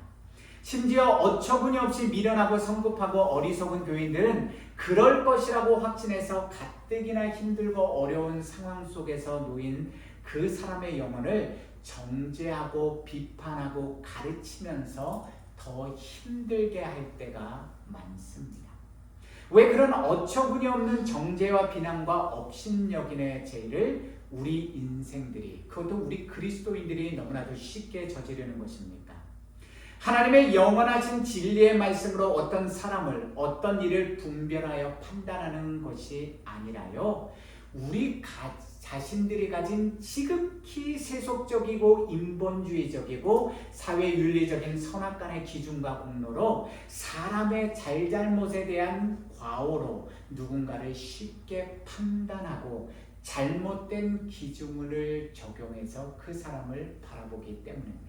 심지어 어처구니 없이 미련하고 성급하고 어리석은 교인들은 그럴 것이라고 확신해서 가뜩이나 힘들고 어려운 상황 속에서 놓인 그 사람의 영혼을 정죄하고 비판하고 가르치면서 더 힘들게 할 때가 많습니다. 왜 그런 어처구니 없는 정죄와 비난과 업신여긴의 죄를 우리 인생들이, 그것도 우리 그리스도인들이 너무나도 쉽게 저지르는 것입니까? 하나님의 영원하신 진리의 말씀으로 어떤 사람을, 어떤 일을 분별하여 판단하는 것이 아니라요, 우리 자신들이 가진 지극히 세속적이고 인본주의적이고 사회윤리적인 선악간의 기준과 공로로 사람의 잘잘못에 대한 과오로 누군가를 쉽게 판단하고 잘못된 기준을 적용해서 그 사람을 바라보기 때문입니다.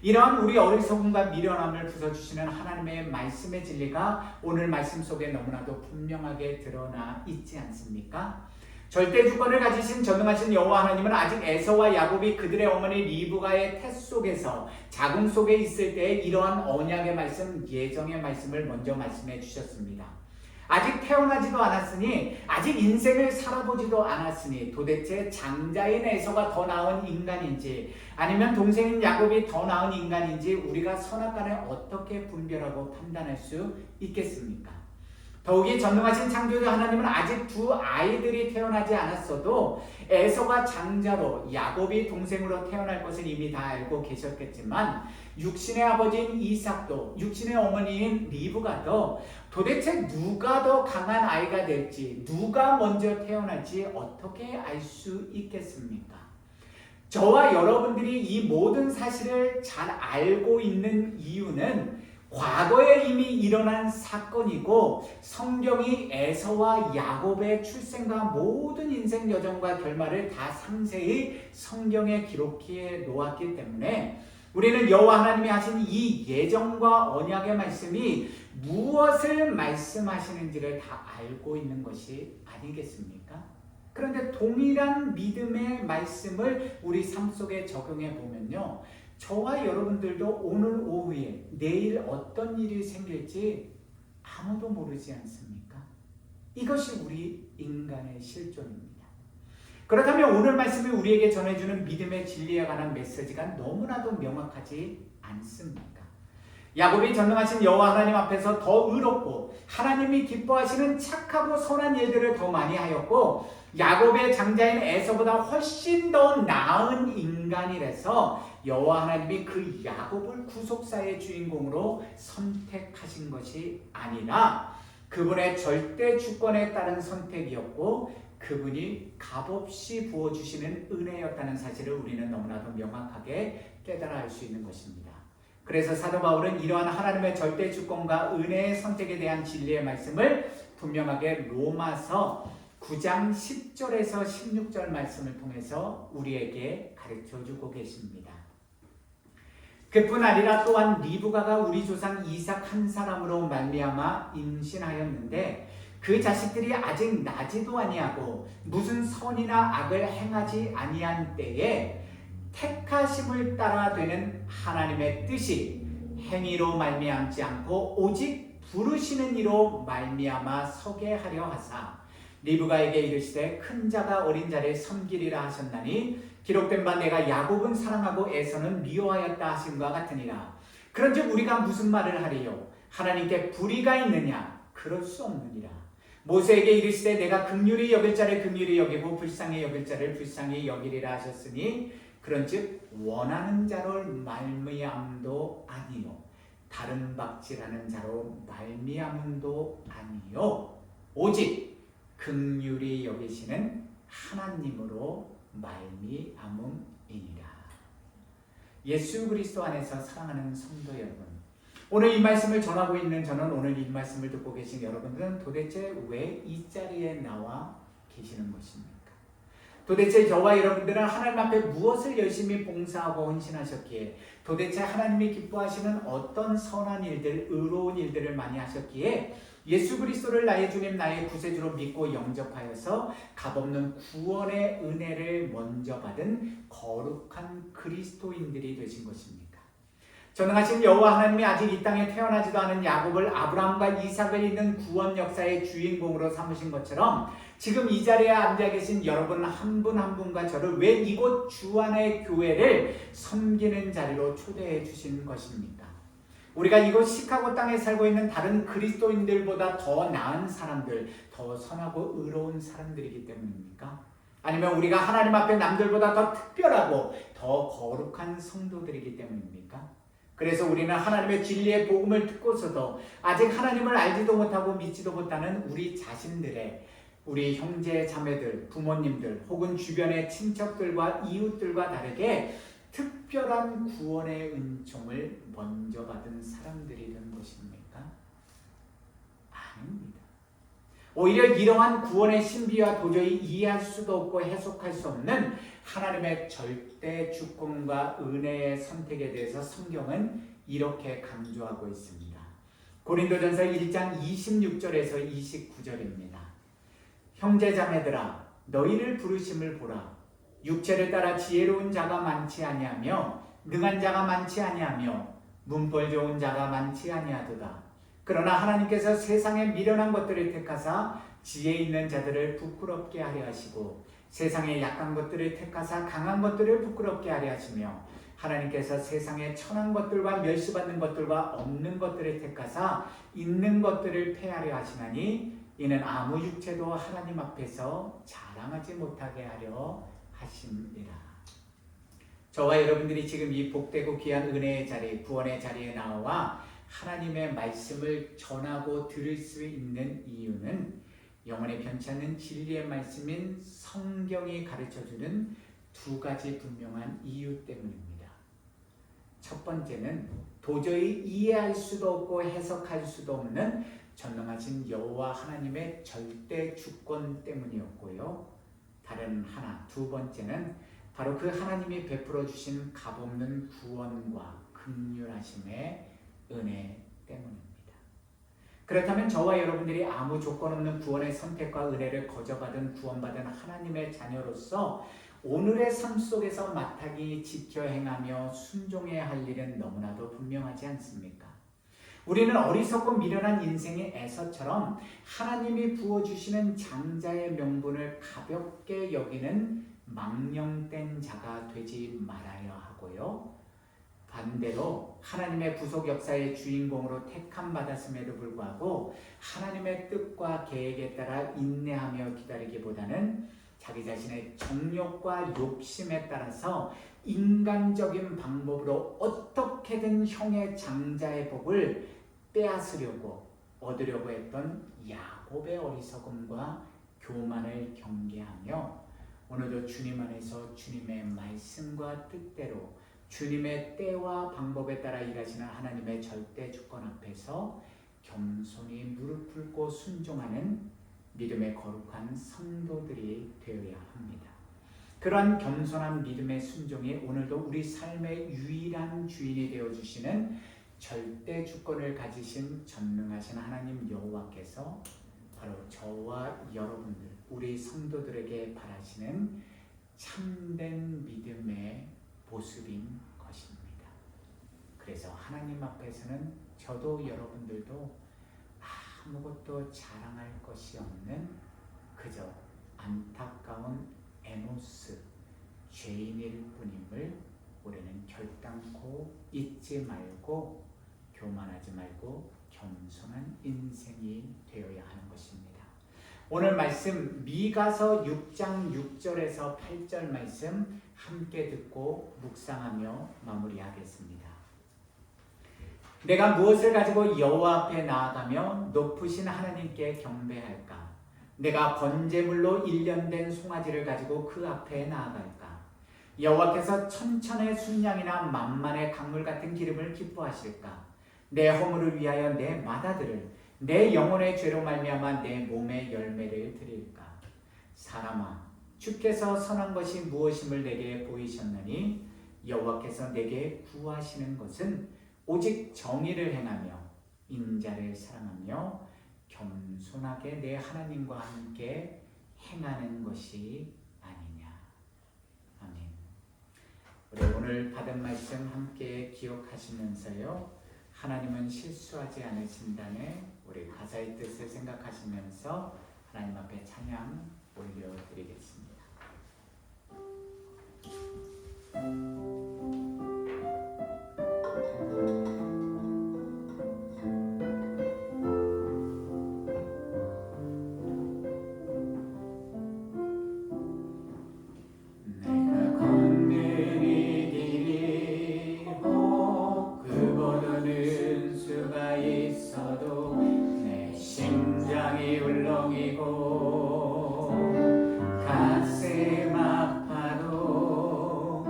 이러한 우리 어리석음과 미련함을 부숴주시는 하나님의 말씀의 진리가 오늘 말씀 속에 너무나도 분명하게 드러나 있지 않습니까? 절대 주권을 가지신 전능하신 여호와 하나님은 아직 에서와 야곱이 그들의 어머니 리브가의 태 속에서 자궁 속에 있을 때 이러한 언약의 말씀, 예정의 말씀을 먼저 말씀해 주셨습니다. 아직 태어나지도 않았으니, 아직 인생을 살아보지도 않았으니 도대체 장자인 에서가 더 나은 인간인지 아니면 동생인 야곱이 더 나은 인간인지 우리가 선악간에 어떻게 분별하고 판단할 수 있겠습니까? 더욱이 전능하신 창조주 하나님은 아직 두 아이들이 태어나지 않았어도 에서가 장자로 야곱이 동생으로 태어날 것을 이미 다 알고 계셨겠지만 육신의 아버지인 이삭도 육신의 어머니인 리브가도 도대체 누가 더 강한 아이가 될지, 누가 먼저 태어날지 어떻게 알 수 있겠습니까? 저와 여러분들이 이 모든 사실을 잘 알고 있는 이유는 과거에 이미 일어난 사건이고 성경이 에서와 야곱의 출생과 모든 인생 여정과 결말을 다 상세히 성경에 기록해 놓았기 때문에 우리는 여호와 하나님이 하신 이 예정과 언약의 말씀이 무엇을 말씀하시는지를 다 알고 있는 것이 아니겠습니까? 그런데 동일한 믿음의 말씀을 우리 삶 속에 적용해 보면요, 저와 여러분들도 오늘 오후에 내일 어떤 일이 생길지 아무도 모르지 않습니까? 이것이 우리 인간의 실존입니다. 그렇다면 오늘 말씀이 우리에게 전해주는 믿음의 진리에 관한 메시지가 너무나도 명확하지 않습니까? 야곱이 전능하신 여호와 하나님 앞에서 더 의롭고 하나님이 기뻐하시는 착하고 선한 일들을 더 많이 하였고 야곱의 장자인 에서보다 훨씬 더 나은 인간이라서 여호와 하나님이 그 야곱을 구속사의 주인공으로 선택하신 것이 아니라 그분의 절대 주권에 따른 선택이었고 그분이 값없이 부어주시는 은혜였다는 사실을 우리는 너무나도 명확하게 깨달아 알 수 있는 것입니다. 그래서 사도 바울은 이러한 하나님의 절대 주권과 은혜의 선택에 대한 진리의 말씀을 분명하게 로마서 9장 10절에서 16절 말씀을 통해서 우리에게 가르쳐주고 계십니다. 그뿐 아니라 또한 리브가가 우리 조상 이삭 한 사람으로 말미암아 임신하였는데 그 자식들이 아직 나지도 아니하고 무슨 선이나 악을 행하지 아니한 때에 택하심을 따라 되는 하나님의 뜻이 행위로 말미암지 않고 오직 부르시는 이로 말미암아 서게 하려 하사 리브가에게 이르시되 큰 자가 어린 자를 섬기리라 하셨나니 기록된 바 내가 야곱은 사랑하고 에서는 미워하였다 하신과 같으니라. 그런즉 우리가 무슨 말을 하리요? 하나님께 불의가 있느냐? 그럴 수 없느니라. 모세에게 이르시되 내가 긍휼히 여길 자를 긍휼히 여기고 불쌍히 여길 자를 불쌍히 여기리라 하셨으니 그런즉 원하는 자로 말미암도 아니요 다른 박질하는 자로 말미암음도 아니요 오직 긍휼히 여기시는 하나님으로 말미암음이니라. 예수 그리스도 안에서 사랑하는 성도 여러분, 오늘 이 말씀을 전하고 있는 저는 오늘 이 말씀을 듣고 계신 여러분들은 도대체 왜 이 자리에 나와 계시는 것입니까? 도대체 저와 여러분들은 하나님 앞에 무엇을 열심히 봉사하고 헌신하셨기에 도대체 하나님이 기뻐하시는 어떤 선한 일들, 의로운 일들을 많이 하셨기에 예수 그리스도를 나의 주님 나의 구세주로 믿고 영접하여서 값없는 구원의 은혜를 먼저 받은 거룩한 그리스도인들이 되신 것입니까? 전능하신 여호와 하나님이 아직 이 땅에 태어나지도 않은 야곱을 아브라함과 이삭을 잇는 구원 역사의 주인공으로 삼으신 것처럼 지금 이 자리에 앉아 계신 여러분 한 분 한 분과 저를 왜 이곳 주 안의 교회를 섬기는 자리로 초대해 주신 것입니까? 우리가 이곳 시카고 땅에 살고 있는 다른 그리스도인들보다 더 나은 사람들, 더 선하고 의로운 사람들이기 때문입니까? 아니면 우리가 하나님 앞에 남들보다 더 특별하고 더 거룩한 성도들이기 때문입니까? 그래서 우리는 하나님의 진리의 복음을 듣고서도 아직 하나님을 알지도 못하고 믿지도 못하는 우리 자신들의 우리 형제 자매들, 부모님들 혹은 주변의 친척들과 이웃들과 다르게 특별한 구원의 은총을 먼저 받은 사람들이 된 것입니까? 아닙니다. 오히려 이러한 구원의 신비와 도저히 이해할 수도 없고 해석할 수 없는 하나님의 절대 주권과 은혜의 선택에 대해서 성경은 이렇게 강조하고 있습니다. 고린도전서 1장 26절에서 29절입니다. 형제자매들아 너희를 부르심을 보라. 육체를 따라 지혜로운 자가 많지 아니하며 능한 자가 많지 아니하며 문벌 좋은 자가 많지 아니하도다. 그러나 하나님께서 세상에 미련한 것들을 택하사 지혜 있는 자들을 부끄럽게 하려 하시고 세상에 약한 것들을 택하사 강한 것들을 부끄럽게 하려 하시며 하나님께서 세상에 천한 것들과 멸시받는 것들과 없는 것들을 택하사 있는 것들을 폐하려 하시나니 이는 아무 육체도 하나님 앞에서 자랑하지 못하게 하려 하심이라. 저와 여러분들이 지금 이 복되고 귀한 은혜의 자리, 구원의 자리에 나와 하나님의 말씀을 전하고 들을 수 있는 이유는 영원히 변치 않는 진리의 말씀인 성경이 가르쳐주는 두 가지 분명한 이유 때문입니다. 첫 번째는 도저히 이해할 수도 없고 해석할 수도 없는 전능하신 여호와 하나님의 절대 주권 때문이었고요. 다른 하나, 두 번째는 바로 그 하나님이 베풀어 주신 값없는 구원과 긍휼하심의 은혜 때문입니다. 그렇다면 저와 여러분들이 아무 조건 없는 구원의 선택과 은혜를 거저받은 구원받은 하나님의 자녀로서 오늘의 삶 속에서 마땅히 지켜 행하며 순종해야 할 일은 너무나도 분명하지 않습니까? 우리는 어리석고 미련한 인생의 에서처럼 하나님이 부어주시는 장자의 명분을 가볍게 여기는 망령된 자가 되지 말아야 하고요. 반대로 하나님의 구속 역사의 주인공으로 택함 받았음에도 불구하고 하나님의 뜻과 계획에 따라 인내하며 기다리기보다는 자기 자신의 정욕과 욕심에 따라서 인간적인 방법으로 어떻게든 형의 장자의 복을 빼앗으려고 얻으려고 했던 야곱의 어리석음과 교만을 경계하며 오늘도 주님 안에서 주님의 말씀과 뜻대로 주님의 때와 방법에 따라 일하시는 하나님의 절대 주권 앞에서 겸손히 무릎 꿇고 순종하는 믿음의 거룩한 성도들이 되어야 합니다. 그러한 겸손한 믿음의 순종이 오늘도 우리 삶의 유일한 주인이 되어주시는 절대 주권을 가지신 전능하신 하나님 여호와께서 바로 저와 여러분들, 우리 성도들에게 바라시는 참된 믿음의 모습인 것입니다. 그래서 하나님 앞에서는 저도 여러분들도 아무것도 자랑할 것이 없는 그저 안타까운 에노스 죄인일 뿐임을 우리는 결단코 잊지 말고 교만하지 말고 겸손한 인생이 되어야 하는 것입니다. 오늘 말씀 미가서 6장 6절에서 8절 말씀 함께 듣고 묵상하며 마무리하겠습니다. 내가 무엇을 가지고 여호와 앞에 나아가며 높으신 하나님께 경배할까? 내가 번제물로 일련된 송아지를 가지고 그 앞에 나아갈까? 여호와께서 천천의 순양이나 만만의 강물 같은 기름을 기뻐하실까? 내 허물을 위하여 내 맏아들을 내 영혼의 죄로 말미암아 내 몸의 열매를 드릴까? 사람아, 주께서 선한 것이 무엇임을 내게 보이셨나니 여호와께서 내게 구하시는 것은 오직 정의를 행하며 인자를 사랑하며 겸손하게 내 하나님과 함께 행하는 것이 아니냐. 아멘. 우리 오늘 받은 말씀 함께 기억하시면서요, 하나님은 실수하지 않으신다네 우리 가사의 뜻을 생각하시면서 하나님 앞에 찬양 올려드리겠습니다. 줄렁이고 가슴 아파도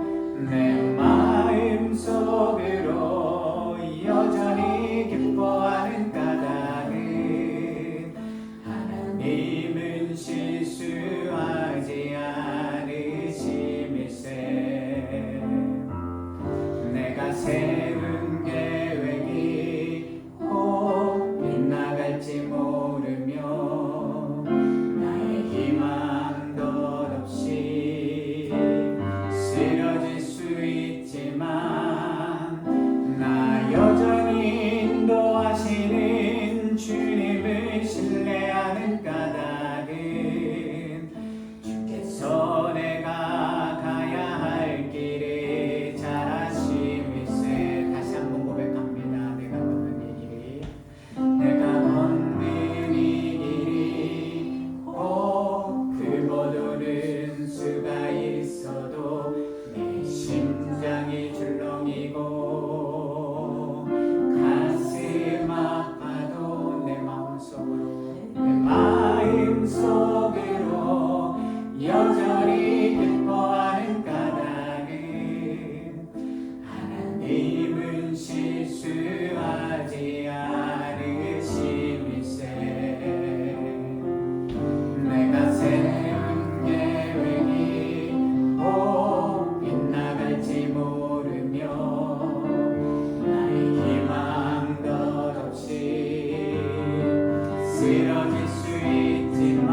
내 마음 속으로 여전히 기뻐하는 까닭은 하나님은 실수하지 않으심일세. 내가 세운 계획이 꼭 빗나갈지 모르며 나의 희망 덧없이 쓰러질 수 있지만 나 여전히 인도하시는 주님을 신뢰하는 까닭은 주께서 내가 가야 할 길을 잘 아심일세. 다시 한번 고백합니다. 내가 걷는 이 길이 꼭 긁어도는 수가 있어도 내 심장이 줄렁이고 가슴 아파도 내 마음 속으로 여전히 기뻐하는 까닭은 하나님은 실수하지 않으심일세. 내가 세운 계획이 꼭 빗나갈지 모르며 나의 희망 덧없이 쓰러질 수 있지만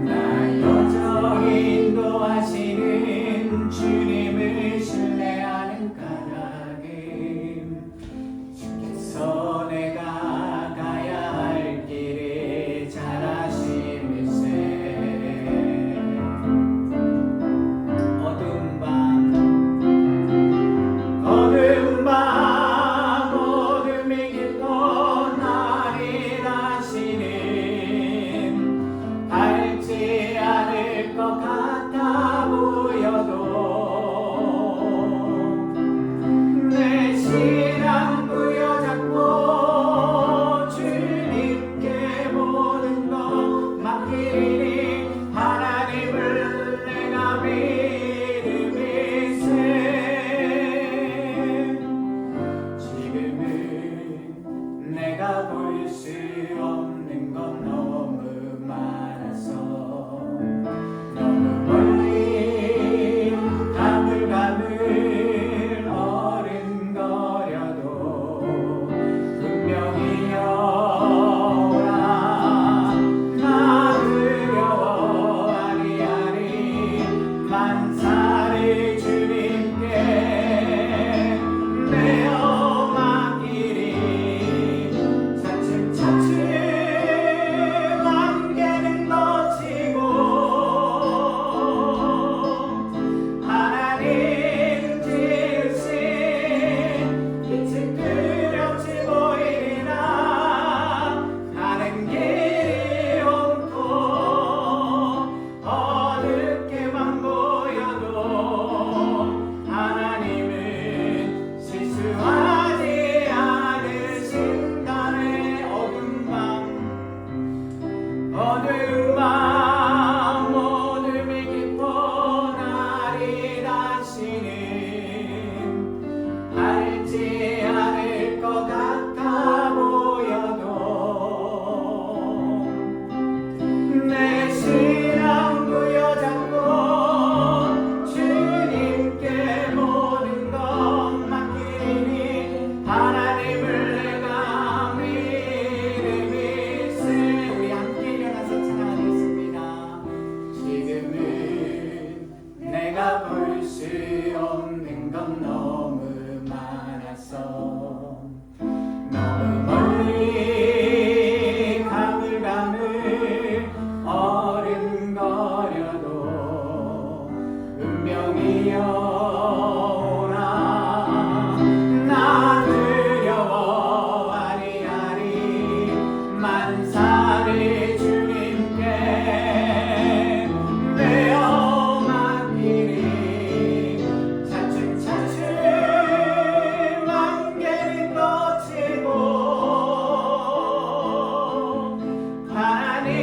나 여전히 인도하시는 주님을 신뢰하는 까닭은 주께서 내가 가야 할 길을 잘 아심일세. 어두운 밤 어둠이 깊어 나를 다시는 밟지 않을 것 같아 보여도 내 신앙 부여잡고 주님께 모든 것 맡기리니 하나님을 내가 믿음일세. 지금은 내가 볼 수 없는 건 너무 많아서 너무 멀리 가물가물 어른거려도 분명히 여호라 나 두려워 아리아리 만사를 주님께 내어 맡기리. 차츰차츰 안개는 넘치고 하나님 지으신 빛이 두렵지 보이리라. 가는 길이 온통 어둡게만 보여도 하나님은 실수하지 않으신다네. 어두운 밤 어둠이 깊어 나를 다시는 밟지 않을 것 같아 보여도 내 신앙 부여잡고 주님께 모든 것 맡기니 하나님을 내가 믿음일세. 우리 함께 일어나서 찬양하겠습니다. 지금은 내가 볼 수 없는 건 너무 많아서 너무 멀리 가물가물 어른거려도 운명이 여호라 나 두려워 아리아리 만사를 주님께 내어 맡기리. 차츰차츰 안개는 넘치고 하나님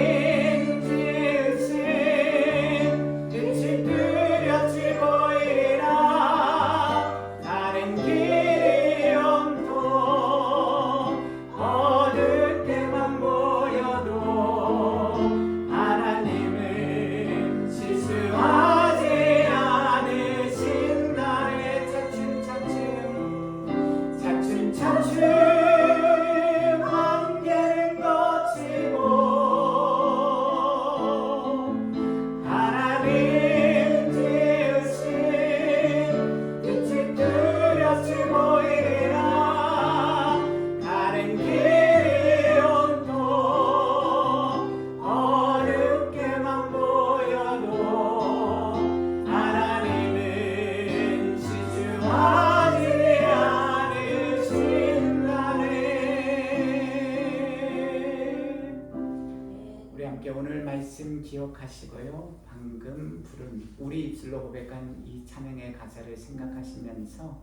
우리 함께 오늘 말씀 기억하시고요. 방금 부른 우리 입술로 고백한 이 찬양의 가사를 생각하시면서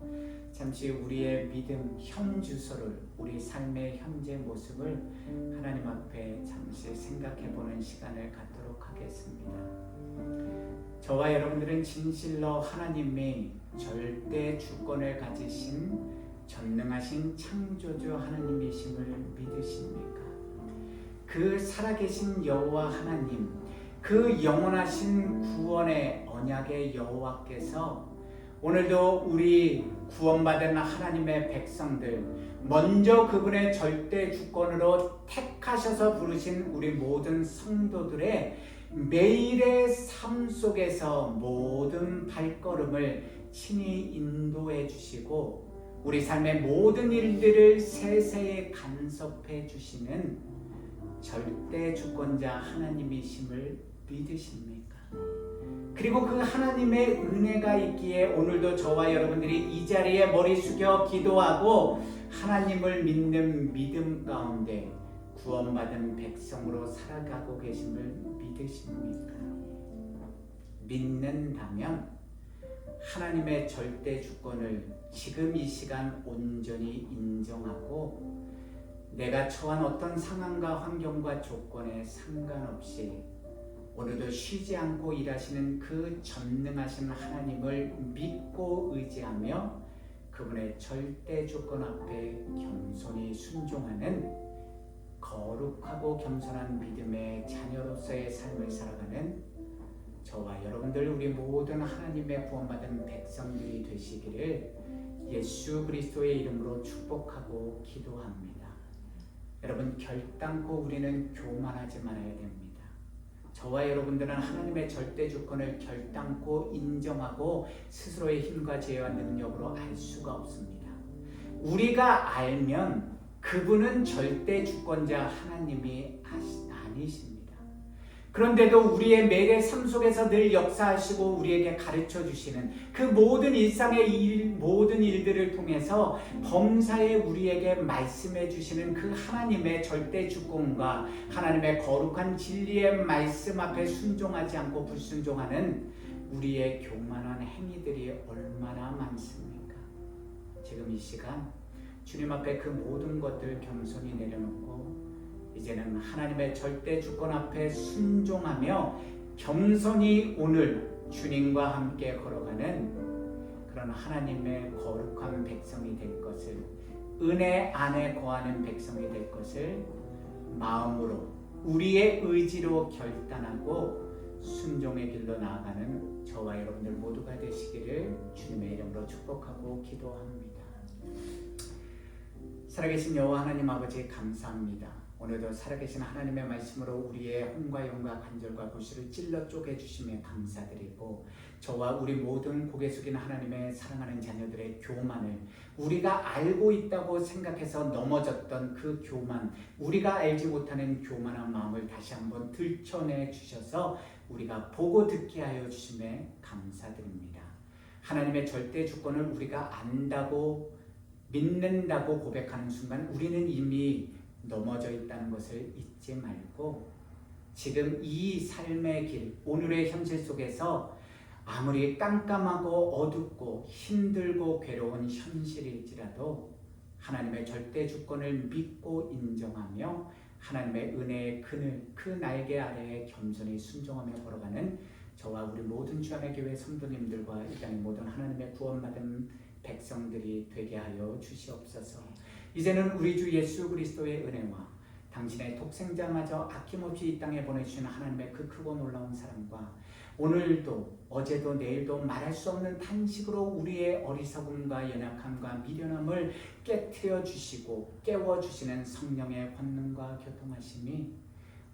잠시 우리의 믿음 현 주소를, 우리 삶의 현재 모습을 하나님 앞에 잠시 생각해보는 시간을 갖도록 하겠습니다. 저와 여러분들은 진실로 하나님이 절대 주권을 가지신 전능하신 창조주 하나님이심을 믿으십니까? 그 살아계신 여호와 하나님, 그 영원하신 구원의 언약의 여호와께서 오늘도 우리 구원받은 하나님의 백성들, 먼저 그분의 절대 주권으로 택하셔서 부르신 우리 모든 성도들의 매일의 삶 속에서 모든 발걸음을 친히 인도해 주시고 우리 삶의 모든 일들을 세세히 간섭해 주시는 절대 주권자 하나님이심을 믿으십니까? 그리고 그 하나님의 은혜가 있기에 오늘도 저와 여러분들이 이 자리에 머리 숙여 기도하고 하나님을 믿는 믿음 가운데 구원받은 백성으로 살아가고 계심을 믿으십니까? 믿는다면 하나님의 절대 주권을 지금 이 시간 온전히 인정하고 내가 처한 어떤 상황과 환경과 조건에 상관없이 오늘도 쉬지 않고 일하시는 그 전능하신 하나님을 믿고 의지하며 그분의 절대 주권 앞에 겸손히 순종하는 거룩하고 겸손한 믿음의 자녀로서의 삶을 살아가는 저와 여러분들 우리 모든 하나님의 구원받은 백성들이 되시기를 예수 그리스도의 이름으로 축복하고 기도합니다. 여러분 결단코 우리는 교만하지 말아야 됩니다. 저와 여러분들은 하나님의 절대 주권을 결단코 인정하고 스스로의 힘과 지혜와 능력으로 알 수가 없습니다. 우리가 알면 그분은 절대 주권자 하나님이 아니십니다. 그런데도 우리의 매일의 삶 속에서 늘 역사하시고 우리에게 가르쳐 주시는 그 모든 일상의 모든 일들을 통해서 범사에 우리에게 말씀해 주시는 그 하나님의 절대 주권과 하나님의 거룩한 진리의 말씀 앞에 순종하지 않고 불순종하는 우리의 교만한 행위들이 얼마나 많습니까? 지금 이 시간 주님 앞에 그 모든 것들 겸손히 내려놓고 이제는 하나님의 절대 주권 앞에 순종하며 겸손히 오늘 주님과 함께 걸어가는 그런 하나님의 거룩한 백성이 될 것을, 은혜 안에 거하는 백성이 될 것을 마음으로 우리의 의지로 결단하고 순종의 길로 나아가는 저와 여러분들 모두가 되시기를 주님의 이름으로 축복하고 기도합니다. 살아계신 여호와 하나님 아버지 감사합니다. 오늘도 살아계신 하나님의 말씀으로 우리의 혼과 영과 관절과 구실을 찔러 쪼개주시며 감사드리고 저와 우리 모든 고개 숙인 하나님의 사랑하는 자녀들의 교만을 우리가 알고 있다고 생각해서 넘어졌던 그 교만, 우리가 알지 못하는 교만한 마음을 다시 한번 들춰내 주셔서 우리가 보고 듣게 하여 주심에 감사드립니다. 하나님의 절대 주권을 우리가 안다고 믿는다고 고백하는 순간 우리는 이미 넘어져 있다는 것을 잊지 말고 지금 이 삶의 길, 오늘의 현실 속에서 아무리 깜깜하고 어둡고 힘들고 괴로운 현실일지라도 하나님의 절대 주권을 믿고 인정하며 하나님의 은혜의 그늘, 그 날개 아래에 겸손히 순종하며 걸어가는 저와 우리 모든 주안의 교회 성도님들과 이 땅의 모든 하나님의 구원받은 백성들이 되게 하여 주시옵소서. 이제는 우리 주 예수 그리스도의 은혜와 당신의 독생자마저 아낌없이 이 땅에 보내주신 하나님의 그 크고 놀라운 사랑과 오늘도 어제도 내일도 말할 수 없는 탄식으로 우리의 어리석음과 연약함과 미련함을 깨트려 주시고 깨워 주시는 성령의 권능과 교통하심이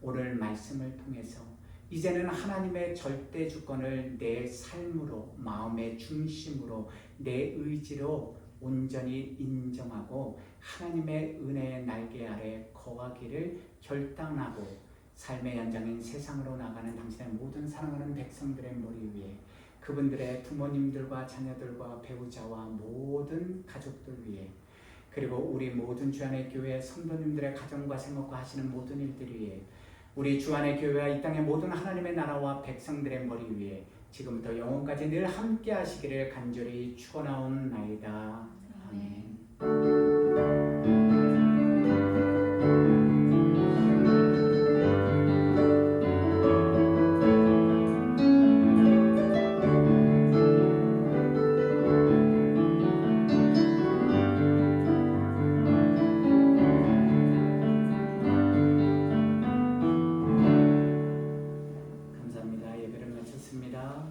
오늘 말씀을 통해서 이제는 하나님의 절대 주권을 내 삶으로, 마음의 중심으로, 내 의지로 온전히 인정하고 하나님의 은혜의 날개 아래 거하기를 결단하고 삶의 연장인 세상으로 나가는 당신의 모든 사랑하는 백성들의 머리 위에 그분들의 부모님들과 자녀들과 배우자와 모든 가족들 위에 그리고 우리 모든 주안의 교회 성도님들의 가정과 생업과 하시는 모든 일들 위에 우리 주 안의 교회와 이 땅의 모든 하나님의 나라와 백성들의 머리 위에 지금부터 영원까지 늘 함께 하시기를 간절히 축원하옵나이다. 아멘. 감사합니다. 예배를 마쳤습니다.